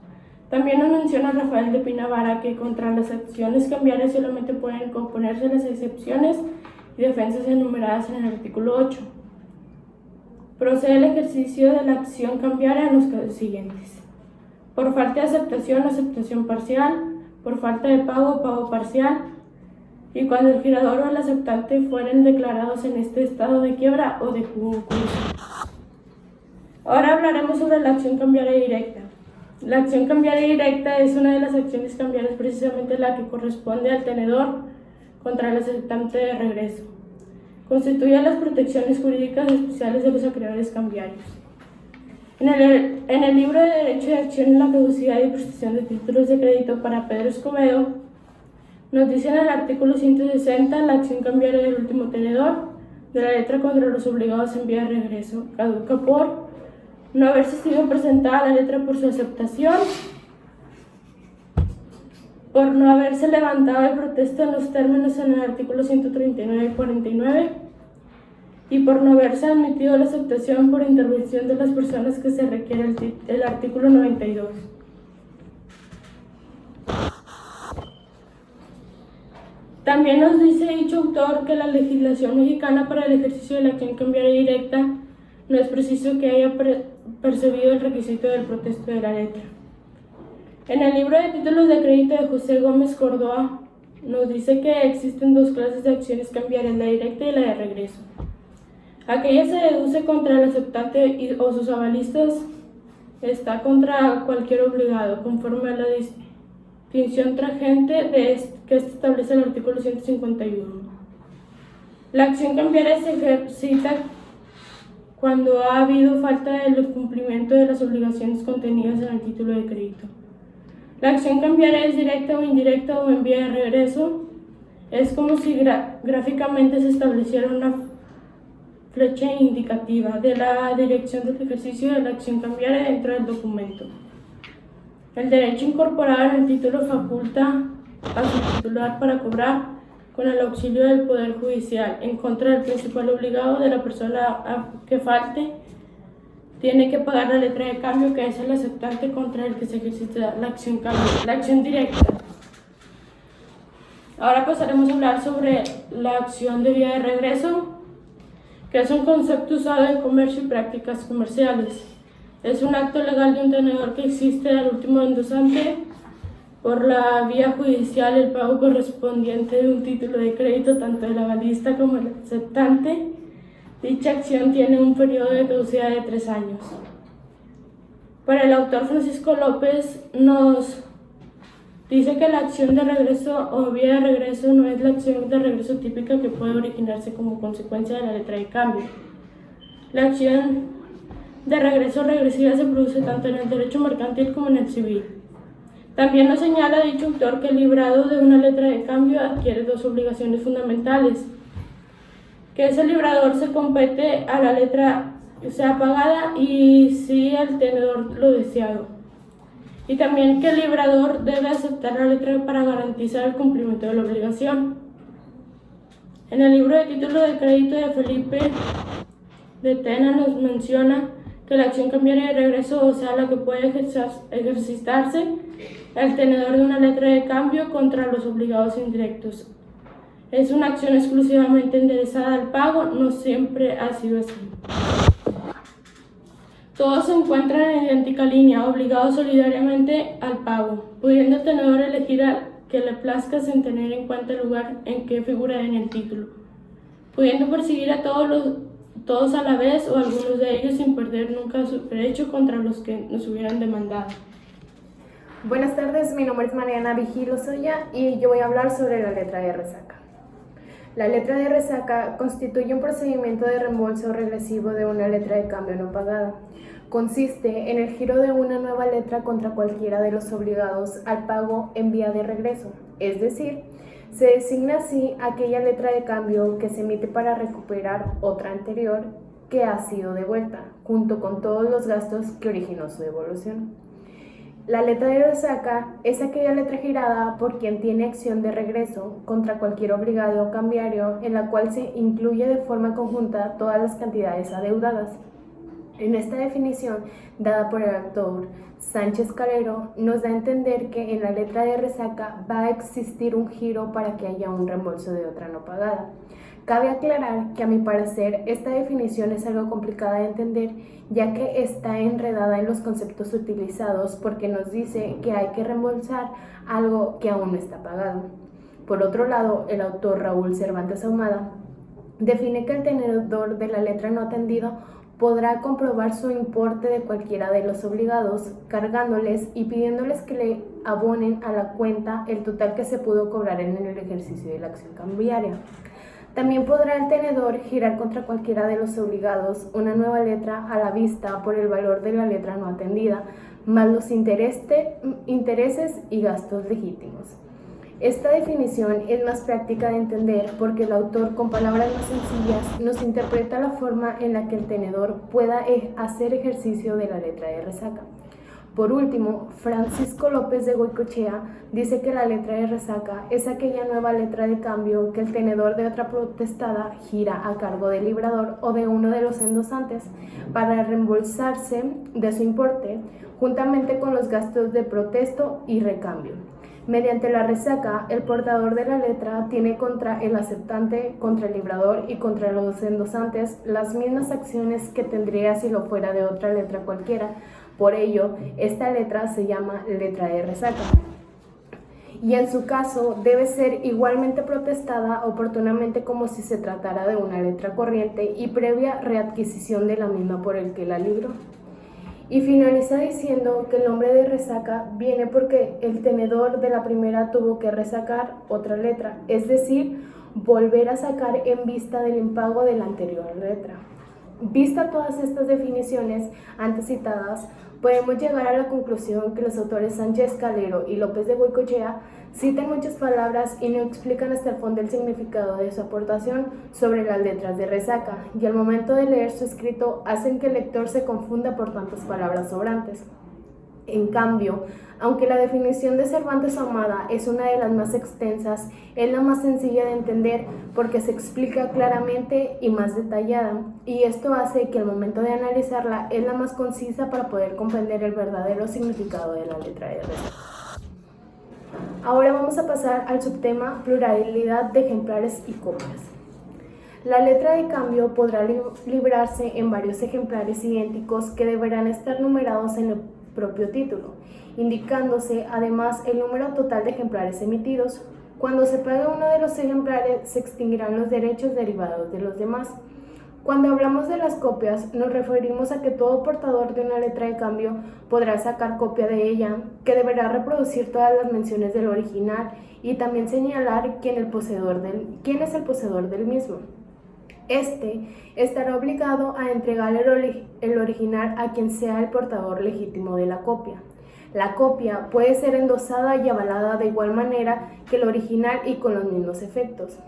También nos menciona Rafael de Pina Vara que contra las acciones cambiarias solamente pueden componerse las excepciones y defensas enumeradas en el artículo 8. Procede el ejercicio de la acción cambiaria en los casos siguientes: por falta de aceptación, aceptación parcial; por falta de pago, pago parcial; y cuando el girador o el aceptante fueren declarados en este estado de quiebra o de concurso. Ahora hablaremos sobre la acción cambiaria directa. La acción cambiaria directa es una de las acciones cambiarias, precisamente la que corresponde al tenedor contra el aceptante de regreso. Constituye las protecciones jurídicas especiales de los acreedores cambiarios. En el libro de Derecho de Acción en la Caducidad y Prestación de Títulos de Crédito para Pedro Escobedo, nos dice en el artículo 160 la acción cambiaria del último tenedor de la letra contra los obligados en vía de regreso caduca por no haberse sido presentada la letra por su aceptación, por no haberse levantado el protesto en los términos en el artículo 139 y 49, y por no haberse admitido la aceptación por intervención de las personas que se requiere el artículo 92. También nos dice dicho autor que la legislación mexicana para el ejercicio de la acción cambiaria directa no es preciso que haya percibido el requisito del protesto de la letra. En el libro de títulos de crédito de José Gómez Córdoba nos dice que existen dos clases de acciones cambiarias, la directa y la de regreso. Aquella se deduce contra el aceptante o sus avalistas, está contra cualquier obligado, conforme a la distinción tragente que establece el artículo 151. La acción cambiaria se ejercita cuando ha habido falta del cumplimiento de las obligaciones contenidas en el título de crédito. La acción cambiaria es directa o indirecta o en vía de regreso. Es como si gráficamente se estableciera una flecha indicativa de la dirección del ejercicio de la acción cambiaria dentro del documento. El derecho incorporado en el título faculta a su titular para cobrar, con el auxilio del Poder Judicial, en contra del principal obligado de la persona que falte, tiene que pagar la letra de cambio, que es el aceptante contra el que se ejercita la acción directa. Ahora pasaremos a hablar sobre la acción de vía de regreso, que es un concepto usado en comercio y prácticas comerciales. Es un acto legal de un tenedor que existe al último endosante por la vía judicial el pago correspondiente de un título de crédito tanto del avalista como del aceptante. Dicha acción tiene un periodo de caducidad de 3 años. Para el autor Francisco López nos dice que la acción de regreso o vía de regreso no es la acción de regreso típica que puede originarse como consecuencia de la letra de cambio. La acción de regreso regresiva se produce tanto en el derecho mercantil como en el civil. También nos señala dicho autor que el librado de una letra de cambio adquiere dos obligaciones fundamentales: que ese librador se compete a la letra que sea pagada y si el tenedor lo deseado, y también que el librador debe aceptar la letra para garantizar el cumplimiento de la obligación. En el libro de título de crédito de Felipe de Tena nos menciona que la acción cambiaria de regreso, o sea, la que puede ejercitarse el tenedor de una letra de cambio contra los obligados indirectos. Es una acción exclusivamente enderezada al pago, no siempre ha sido así. Todos se encuentran en idéntica línea, obligados solidariamente al pago, pudiendo el tenedor elegir al que le plazca sin tener en cuenta el lugar en que figura en el título, pudiendo perseguir a todos a la vez o algunos de ellos sin perder nunca su derecho contra los que nos hubieran demandado. Buenas tardes, mi nombre es Mariana Vigil Lozoya y yo voy a hablar sobre la letra de resaca. La letra de resaca constituye un procedimiento de reembolso regresivo de una letra de cambio no pagada. Consiste en el giro de una nueva letra contra cualquiera de los obligados al pago en vía de regreso, es decir, se designa así aquella letra de cambio que se emite para recuperar otra anterior que ha sido devuelta, junto con todos los gastos que originó su devolución. La letra de resaca es aquella letra girada por quien tiene acción de regreso contra cualquier obligado o cambiario en la cual se incluye de forma conjunta todas las cantidades adeudadas. En esta definición, dada por el autor Sánchez Calero, nos da a entender que en la letra de resaca va a existir un giro para que haya un reembolso de otra no pagada. Cabe aclarar que a mi parecer esta definición es algo complicada de entender, ya que está enredada en los conceptos utilizados porque nos dice que hay que reembolsar algo que aún no está pagado. Por otro lado, el autor Raúl Cervantes Ahumada define que el tenedor de la letra no atendido podrá comprobar su importe de cualquiera de los obligados, cargándoles y pidiéndoles que le abonen a la cuenta el total que se pudo cobrar en el ejercicio de la acción cambiaria. También podrá el tenedor girar contra cualquiera de los obligados una nueva letra a la vista por el valor de la letra no atendida, más los intereses y gastos legítimos. Esta definición es más práctica de entender porque el autor, con palabras más sencillas, nos interpreta la forma en la que el tenedor pueda hacer ejercicio de la letra de resaca. Por último, Francisco López de Goicoechea dice que la letra de resaca es aquella nueva letra de cambio que el tenedor de otra protestada gira a cargo del librador o de uno de los endosantes para reembolsarse de su importe, juntamente con los gastos de protesto y recambio. Mediante la resaca, el portador de la letra tiene contra el aceptante, contra el librador y contra los endosantes las mismas acciones que tendría si lo fuera de otra letra cualquiera. Por ello, esta letra se llama letra de resaca. Y en su caso, debe ser igualmente protestada oportunamente como si se tratara de una letra corriente y previa readquisición de la misma por el que la libró. Y finaliza diciendo que el nombre de resaca viene porque el tenedor de la primera tuvo que resacar otra letra, es decir, volver a sacar en vista del impago de la anterior letra. Vista todas estas definiciones antes citadas, podemos llegar a la conclusión que los autores Sánchez Calero y López de Goicoechea citan muchas palabras y no explican hasta el fondo el significado de su aportación sobre las letras de resaca, y al momento de leer su escrito hacen que el lector se confunda por tantas palabras sobrantes. En cambio, aunque la definición de Cervantes Ahumada es una de las más extensas, es la más sencilla de entender porque se explica claramente y más detallada, y esto hace que al momento de analizarla es la más concisa para poder comprender el verdadero significado de la letra de resaca. Ahora vamos a pasar al subtema pluralidad de ejemplares y copias. La letra de cambio podrá librarse en varios ejemplares idénticos que deberán estar numerados en el propio título, indicándose además el número total de ejemplares emitidos. Cuando se pague uno de los ejemplares, se extinguirán los derechos derivados de los demás. Cuando hablamos de las copias, nos referimos a que todo portador de una letra de cambio podrá sacar copia de ella, que deberá reproducir todas las menciones del original y también señalar quién es el poseedor del mismo. Este estará obligado a entregar el original a quien sea el portador legítimo de la copia. La copia puede ser endosada y avalada de igual manera que el original y con los mismos efectos.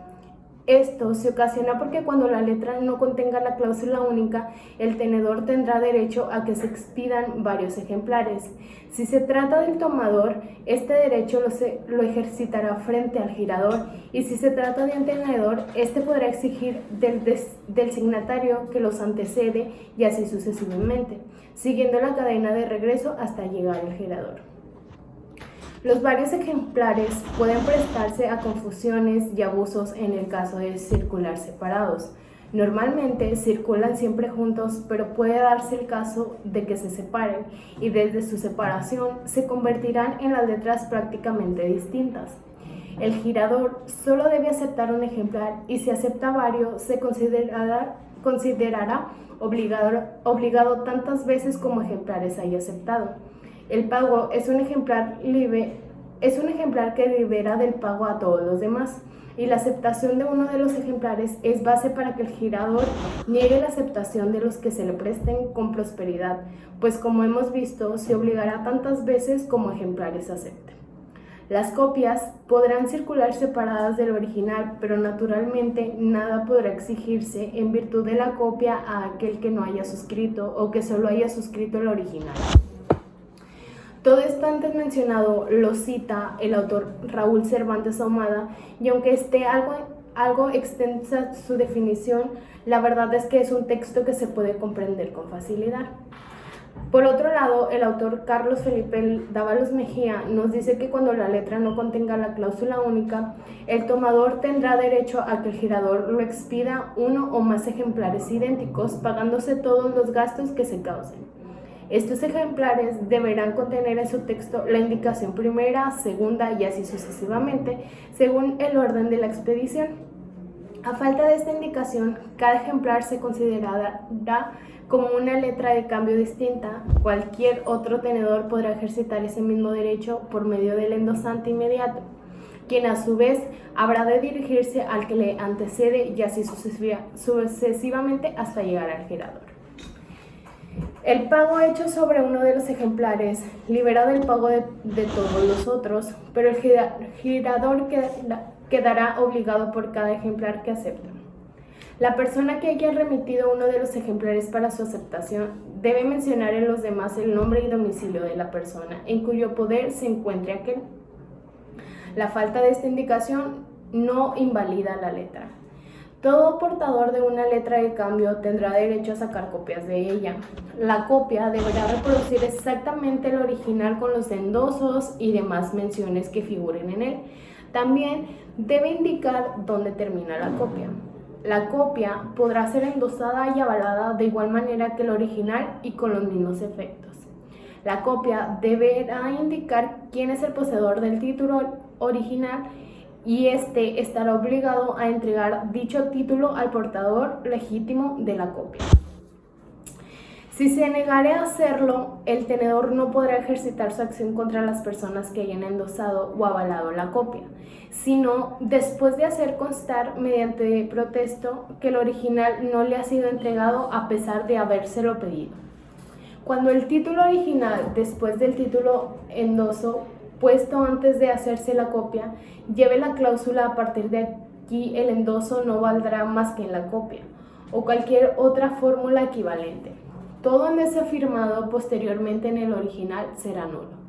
Esto se ocasiona porque cuando la letra no contenga la cláusula única, el tenedor tendrá derecho a que se expidan varios ejemplares. Si se trata del tomador, este derecho lo ejercitará frente al girador, y si se trata de un tenedor, este podrá exigir del signatario que los antecede y así sucesivamente, siguiendo la cadena de regreso hasta llegar al girador. Los varios ejemplares pueden prestarse a confusiones y abusos en el caso de circular separados. Normalmente circulan siempre juntos, pero puede darse el caso de que se separen y desde su separación se convertirán en las letras prácticamente distintas. El girador solo debe aceptar un ejemplar y si acepta varios se considerará obligado tantas veces como ejemplares haya aceptado. El pago es un ejemplar que libera del pago a todos los demás, y la aceptación de uno de los ejemplares es base para que el girador niegue la aceptación de los que se le presten con prosperidad, pues como hemos visto, se obligará tantas veces como ejemplares acepten. Las copias podrán circular separadas del original, pero naturalmente nada podrá exigirse en virtud de la copia a aquel que no haya suscrito o que solo haya suscrito el original. Todo esto antes mencionado lo cita el autor Raúl Cervantes Ahumada, y aunque esté algo extensa su definición, la verdad es que es un texto que se puede comprender con facilidad. Por otro lado, el autor Carlos Felipe Dávalos Mejía nos dice que cuando la letra no contenga la cláusula única, el tomador tendrá derecho a que el girador lo expida uno o más ejemplares idénticos, pagándose todos los gastos que se causen. Estos ejemplares deberán contener en su texto la indicación primera, segunda y así sucesivamente, según el orden de la expedición. A falta de esta indicación, cada ejemplar se considerará como una letra de cambio distinta. Cualquier otro tenedor podrá ejercitar ese mismo derecho por medio del endosante inmediato, quien a su vez habrá de dirigirse al que le antecede y así sucesivamente hasta llegar al girador. El pago hecho sobre uno de los ejemplares libera del pago de todos los otros, pero el girador quedará obligado por cada ejemplar que acepta. La persona que haya remitido uno de los ejemplares para su aceptación debe mencionar en los demás el nombre y domicilio de la persona en cuyo poder se encuentre aquel. La falta de esta indicación no invalida la letra. Todo portador de una letra de cambio tendrá derecho a sacar copias de ella. La copia deberá reproducir exactamente el original con los endosos y demás menciones que figuren en él. También debe indicar dónde termina la copia. La copia podrá ser endosada y avalada de igual manera que el original y con los mismos efectos. La copia deberá indicar quién es el poseedor del título original y éste estará obligado a entregar dicho título al portador legítimo de la copia. Si se negare a hacerlo, el tenedor no podrá ejercitar su acción contra las personas que hayan endosado o avalado la copia, sino después de hacer constar mediante protesto que el original no le ha sido entregado a pesar de habérselo pedido. Cuando el título original, después del título endoso, puesto antes de hacerse la copia, lleve la cláusula, a partir de aquí el endoso no valdrá más que en la copia, o cualquier otra fórmula equivalente. Todo endoso firmado posteriormente en el original será nulo.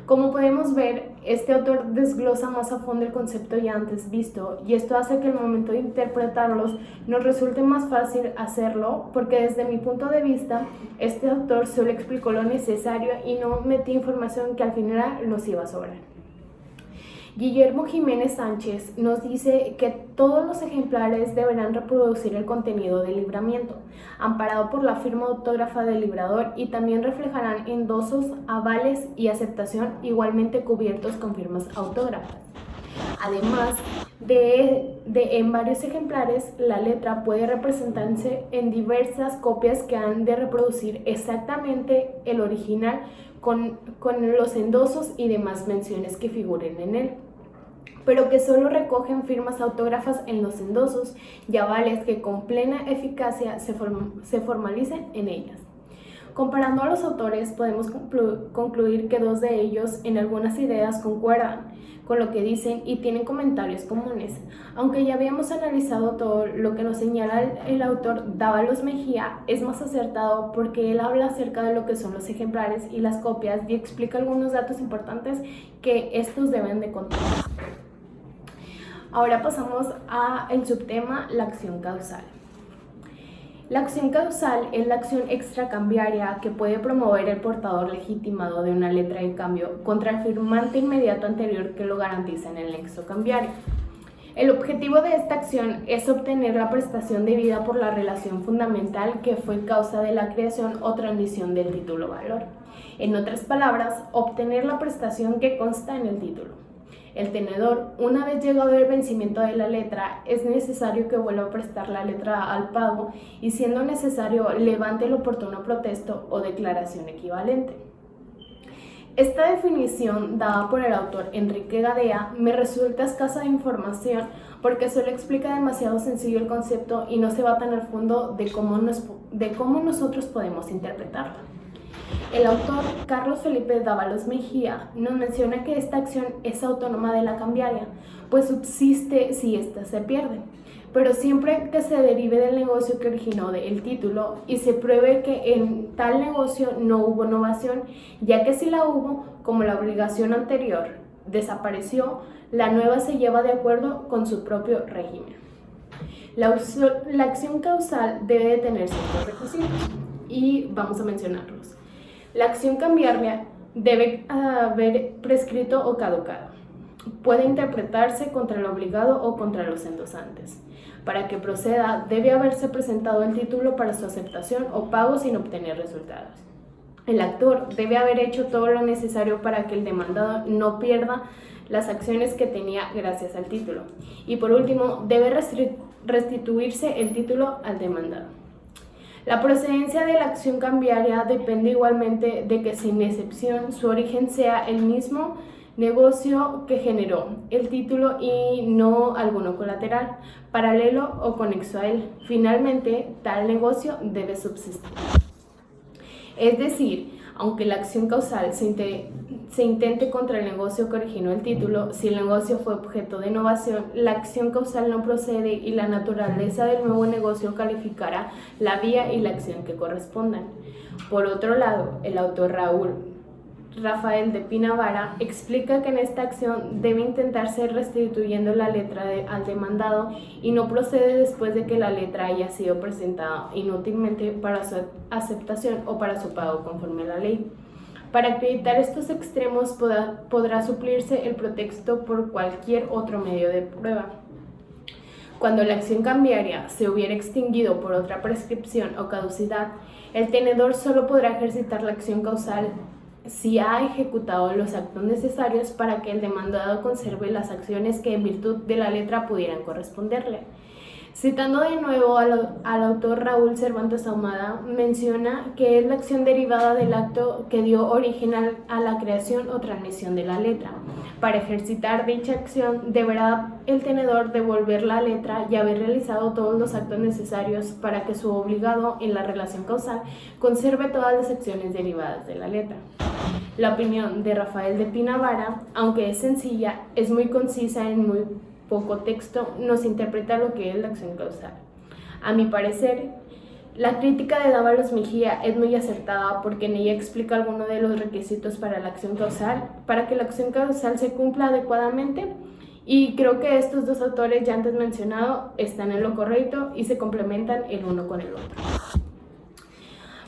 Como podemos ver, este autor desglosa más a fondo el concepto ya antes visto, y esto hace que al momento de interpretarlos nos resulte más fácil hacerlo, porque desde mi punto de vista, este autor solo explicó lo necesario y no metió información que al final nos iba a sobrar. Guillermo Jiménez Sánchez nos dice que todos los ejemplares deberán reproducir el contenido del libramiento, amparado por la firma autógrafa del librador, y también reflejarán endosos, avales y aceptación igualmente cubiertos con firmas autógrafas. Además en varios ejemplares, la letra puede representarse en diversas copias que han de reproducir exactamente el original con los endosos y demás menciones que figuren en él, pero que solo recogen firmas autógrafas en los endosos y avales que con plena eficacia se formalicen en ellas. Comparando a los autores, podemos concluir que dos de ellos en algunas ideas concuerdan con lo que dicen y tienen comentarios comunes. Aunque ya habíamos analizado todo lo que nos señala el autor Dávalos Mejía, es más acertado porque él habla acerca de lo que son los ejemplares y las copias y explica algunos datos importantes que estos deben de contener. Ahora pasamos al subtema, la acción causal. La acción causal es la acción extracambiaria que puede promover el portador legitimado de una letra de cambio contra el firmante inmediato anterior que lo garantiza en el nexo cambiario. El objetivo de esta acción es obtener la prestación debida por la relación fundamental que fue causa de la creación o transmisión del título valor. En otras palabras, obtener la prestación que consta en el título. El tenedor, una vez llegado el vencimiento de la letra, es necesario que vuelva a prestar la letra al pago y, siendo necesario, levante el oportuno protesto o declaración equivalente. Esta definición, dada por el autor Enrique Gadea, me resulta escasa de información porque solo explica demasiado sencillo el concepto y no se va tan al fondo de cómo nosotros podemos interpretarlo. El autor Carlos Felipe Dávalos Mejía nos menciona que esta acción es autónoma de la cambiaria, pues subsiste si ésta se pierde, pero siempre que se derive del negocio que originó el título y se pruebe que en tal negocio no hubo novación, ya que si la hubo, como la obligación anterior desapareció, la nueva se lleva de acuerdo con su propio régimen. La acción causal debe de tener ciertos requisitos y vamos a mencionarlos. La acción cambiaria debe haber prescrito o caducado. Puede interpretarse contra el obligado o contra los endosantes. Para que proceda, debe haberse presentado el título para su aceptación o pago sin obtener resultados. El actor debe haber hecho todo lo necesario para que el demandado no pierda las acciones que tenía gracias al título. Y por último, debe restituirse el título al demandado. La procedencia de la acción cambiaria depende igualmente de que, sin excepción, su origen sea el mismo negocio que generó el título y no alguno colateral, paralelo o conexo a él. Finalmente, tal negocio debe subsistir. Es decir, aunque la acción causal se intente contra el negocio que originó el título, si el negocio fue objeto de innovación, la acción causal no procede y la naturaleza del nuevo negocio calificará la vía y la acción que correspondan. Por otro lado, el autor Rafael de Pinavara explica que en esta acción debe intentarse restituyendo la letra al demandado y no procede después de que la letra haya sido presentada inútilmente para su aceptación o para su pago conforme a la ley. Para acreditar estos extremos podrá suplirse el pretexto por cualquier otro medio de prueba. Cuando la acción cambiaria se hubiera extinguido por otra prescripción o caducidad, el tenedor solo podrá ejercitar la acción causal si ha ejecutado los actos necesarios para que el demandado conserve las acciones que en virtud de la letra pudieran corresponderle. Citando de nuevo al autor Raúl Cervantes Ahumada, menciona que es la acción derivada del acto que dio origen a la creación o transmisión de la letra. Para ejercitar dicha acción, deberá el tenedor devolver la letra y haber realizado todos los actos necesarios para que su obligado en la relación causal conserve todas las acciones derivadas de la letra. La opinión de Rafael de Pinavara, aunque es sencilla, es muy concisa en muy poco texto, nos interpreta lo que es la acción causal. A mi parecer, la crítica de Dávalos Mejía es muy acertada porque en ella explica algunos de los requisitos para la acción causal, para que la acción causal se cumpla adecuadamente, y creo que estos dos autores ya antes mencionado están en lo correcto y se complementan el uno con el otro.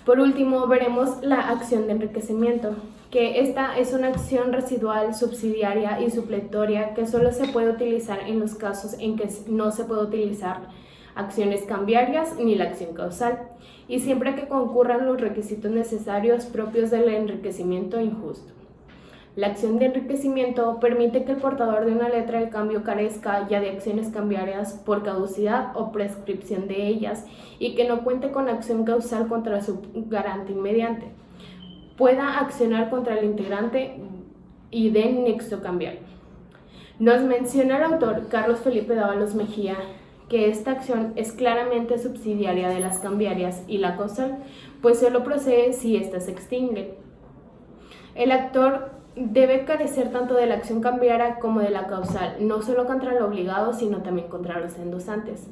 Por último, veremos la acción de enriquecimiento, que esta es una acción residual, subsidiaria y supletoria que solo se puede utilizar en los casos en que no se puede utilizar acciones cambiarias ni la acción causal, y siempre que concurran los requisitos necesarios propios del enriquecimiento injusto. La acción de enriquecimiento permite que el portador de una letra de cambio carezca ya de acciones cambiarias por caducidad o prescripción de ellas y que no cuente con acción causal contra su garante inmediante, pueda accionar contra el integrante y de nexo cambiario. Nos menciona el autor Carlos Felipe Dávalos Mejía que esta acción es claramente subsidiaria de las cambiarias y la causal pues solo procede si ésta se extingue. El actor debe carecer tanto de la acción cambiaria como de la causal, no solo contra el obligado, sino también contra los endosantes.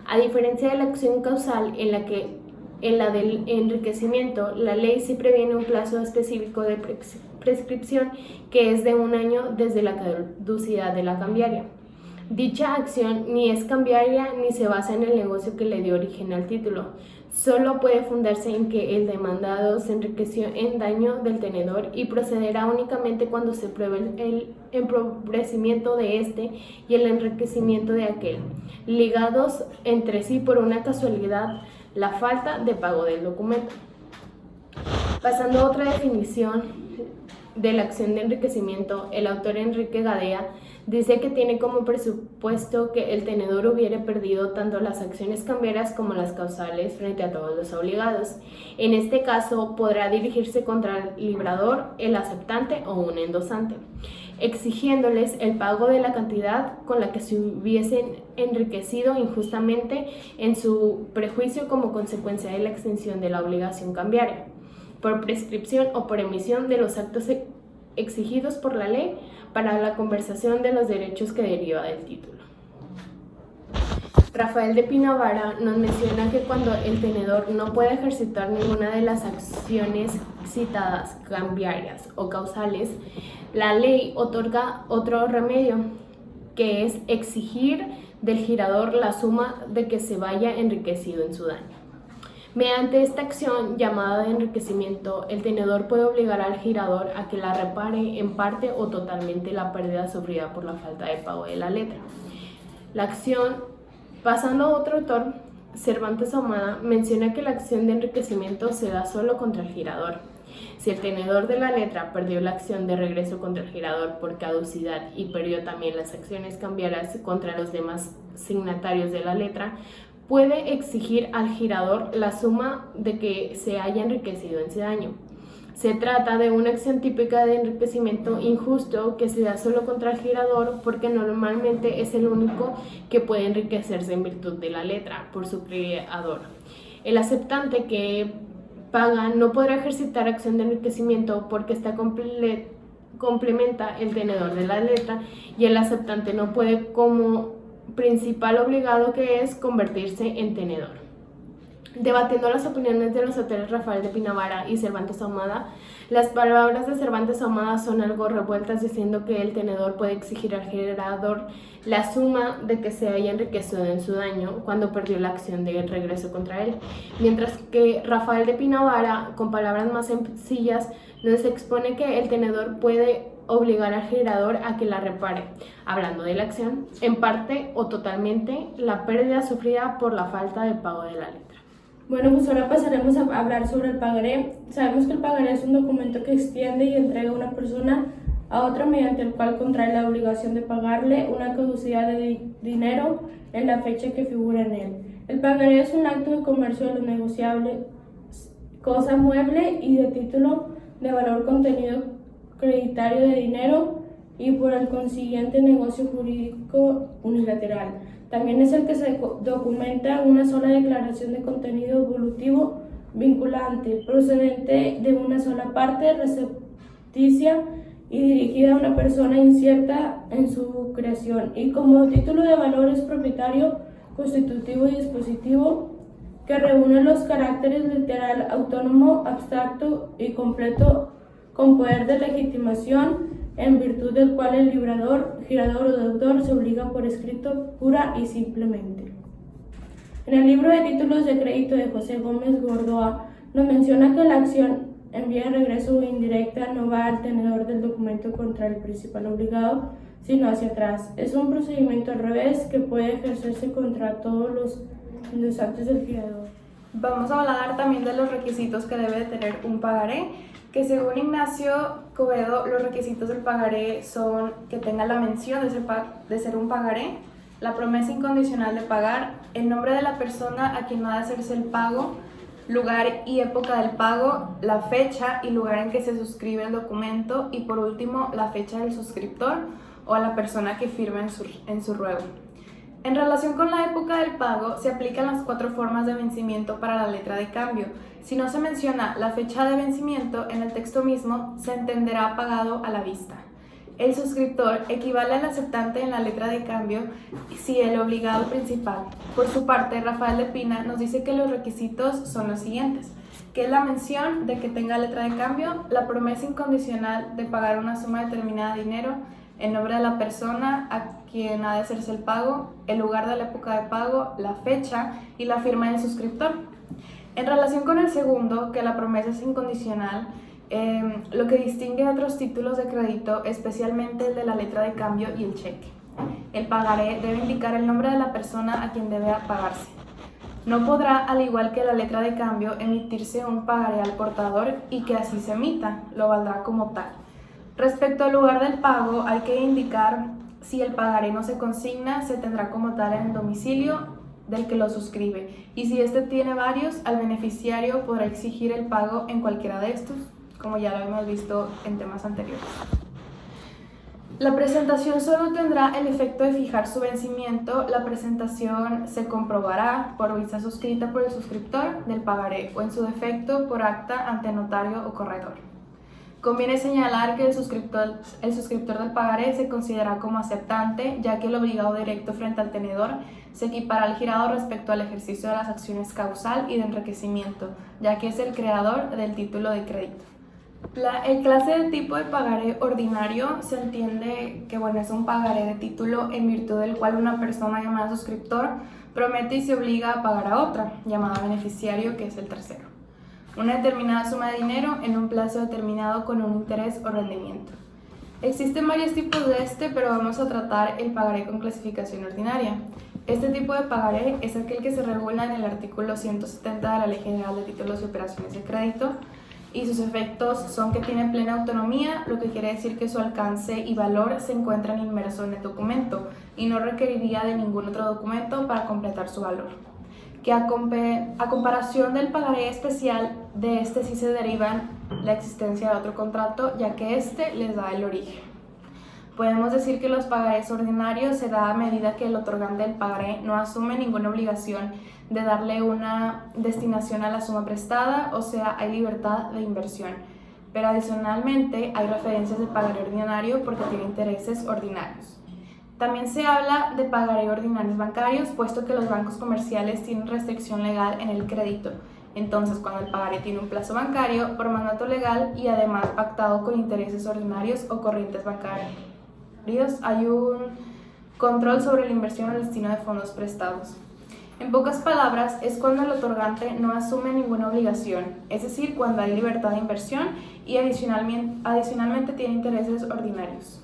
A diferencia de la acción causal, en la del enriquecimiento, la ley sí previene un plazo específico de prescripción que es de 1 año desde la caducidad de la cambiaria. Dicha acción ni es cambiaria ni se basa en el negocio que le dio origen al título. Solo puede fundarse en que el demandado se enriqueció en daño del tenedor y procederá únicamente cuando se pruebe el empobrecimiento de este y el enriquecimiento de aquel, ligados entre sí por una casualidad, la falta de pago del documento. Pasando a otra definición de la acción de enriquecimiento, el autor Enrique Gadea dice que tiene como presupuesto que el tenedor hubiere perdido tanto las acciones cambiarias como las causales frente a todos los obligados. En este caso, podrá dirigirse contra el librador, el aceptante o un endosante, exigiéndoles el pago de la cantidad con la que se hubiesen enriquecido injustamente en su prejuicio como consecuencia de la extinción de la obligación cambiaria, por prescripción o por emisión de los actos exigidos por la ley para la conversación de los derechos que deriva del título. Rafael de Pinavara nos menciona que cuando el tenedor no puede ejercitar ninguna de las acciones citadas cambiarias o causales, la ley otorga otro remedio, que es exigir del girador la suma de que se vaya enriquecido en su daño. Mediante esta acción llamada de enriquecimiento, el tenedor puede obligar al girador a que la repare en parte o totalmente la pérdida sufrida por la falta de pago de la letra. La acción, pasando a otro autor, Cervantes Ahumada, menciona que la acción de enriquecimiento se da solo contra el girador. Si el tenedor de la letra perdió la acción de regreso contra el girador por caducidad y perdió también las acciones cambiarias contra los demás signatarios de la letra, puede exigir al girador la suma de que se haya enriquecido en ese daño. Se trata de una acción típica de enriquecimiento injusto que se da solo contra el girador porque normalmente es el único que puede enriquecerse en virtud de la letra por su creador. El aceptante que paga no podrá ejercitar acción de enriquecimiento porque está complementa el tenedor de la letra y el aceptante no puede como principal obligado que es convertirse en tenedor. Debatiendo las opiniones de los autores Rafael de Pinavara y Cervantes Ahumada, las palabras de Cervantes Ahumada son algo revueltas, diciendo que el tenedor puede exigir al girador la suma de que se haya enriquecido en su daño cuando perdió la acción de regreso contra él, mientras que Rafael de Pinavara, con palabras más sencillas, nos expone que el tenedor puede obligar al girador a que la repare, hablando de la acción, en parte o totalmente, la pérdida sufrida por la falta de pago de la letra. Bueno, pues ahora pasaremos a hablar sobre el pagaré. Sabemos que el pagaré es un documento que extiende y entrega a una persona a otra mediante el cual contrae la obligación de pagarle una caducidad de dinero en la fecha que figura en él. El pagaré es un acto de comercio de lo negociable, cosa mueble y de título de valor contenido creditario de dinero y por el consiguiente negocio jurídico unilateral. También es el que se documenta una sola declaración de contenido evolutivo vinculante, procedente de una sola parte, recepticia y dirigida a una persona incierta en su creación, y como título de valor es propietario, constitutivo y dispositivo, que reúne los caracteres literal, autónomo, abstracto y completo, con poder de legitimación, en virtud del cual el librador, girador o deudor se obliga por escrito pura y simplemente. En el libro de títulos de crédito de José Gómez Gordoa nos menciona que la acción en vía de regreso o indirecta no va al tenedor del documento contra el principal obligado, sino hacia atrás. Es un procedimiento al revés que puede ejercerse contra todos los actos del girador. Vamos a hablar también de los requisitos que debe tener un pagaré, que según Ignacio Cobedo, los requisitos del pagaré son que tenga la mención de ser un pagaré, la promesa incondicional de pagar, el nombre de la persona a quien va a hacerse el pago, lugar y época del pago, la fecha y lugar en que se suscribe el documento y por último la fecha del suscriptor o a la persona que firma en su ruego. En relación con la época del pago, se aplican las 4 formas de vencimiento para la letra de cambio. Si no se menciona la fecha de vencimiento en el texto mismo, se entenderá pagado a la vista. El suscriptor equivale al aceptante en la letra de cambio si el obligado principal. Por su parte, Rafael de Pina nos dice que los requisitos son los siguientes, que es la mención de que tenga letra de cambio, la promesa incondicional de pagar una suma determinada de dinero en nombre de la persona a quien ha de hacerse el pago, el lugar de la época de pago, la fecha y la firma del suscriptor. En relación con el segundo, que la promesa es incondicional, lo que distingue a otros títulos de crédito, especialmente el de la letra de cambio y el cheque. El pagaré debe indicar el nombre de la persona a quien debe pagarse. No podrá, al igual que la letra de cambio, emitirse un pagaré al portador y que así se emita, lo valdrá como tal. Respecto al lugar del pago, hay que indicar si el pagaré no se consigna, se tendrá como tal en el domicilio del que lo suscribe, y si éste tiene varios, al beneficiario podrá exigir el pago en cualquiera de estos, como ya lo hemos visto en temas anteriores. La presentación solo tendrá el efecto de fijar su vencimiento. La presentación se comprobará por vista suscrita por el suscriptor del pagaré o en su defecto por acta ante notario o corredor. Conviene señalar que el suscriptor del pagaré se considera como aceptante, ya que el obligado directo frente al tenedor se equipara al girado respecto al ejercicio de las acciones causal y de enriquecimiento, ya que es el creador del título de crédito. El clase de tipo de pagaré ordinario se entiende que es un pagaré de título en virtud del cual una persona llamada suscriptor promete y se obliga a pagar a otra, llamada beneficiario, que es el tercero, una determinada suma de dinero en un plazo determinado con un interés o rendimiento. Existen varios tipos de pero vamos a tratar el pagaré con clasificación ordinaria. Este tipo de pagaré es aquel que se regula en el artículo 170 de la Ley General de Títulos y Operaciones de Crédito, y sus efectos son que tiene plena autonomía, lo que quiere decir que su alcance y valor se encuentran inmersos en el documento y no requeriría de ningún otro documento para completar su valor. Que a comparación del pagaré especial, de este sí se derivan la existencia de otro contrato, ya que este les da el origen. Podemos decir que los pagarés ordinarios se da a medida que el otorgante del pagaré no asume ninguna obligación de darle una destinación a la suma prestada, o sea, hay libertad de inversión. Pero adicionalmente hay referencias de pagaré ordinario porque tiene intereses ordinarios. También se habla de pagaré ordinarios bancarios, puesto que los bancos comerciales tienen restricción legal en el crédito. Entonces, cuando el pagaré tiene un plazo bancario por mandato legal y además pactado con intereses ordinarios o corrientes bancarios, hay un control sobre la inversión o el destino de fondos prestados. En pocas palabras, es cuando el otorgante no asume ninguna obligación, es decir, cuando hay libertad de inversión y adicionalmente tiene intereses ordinarios.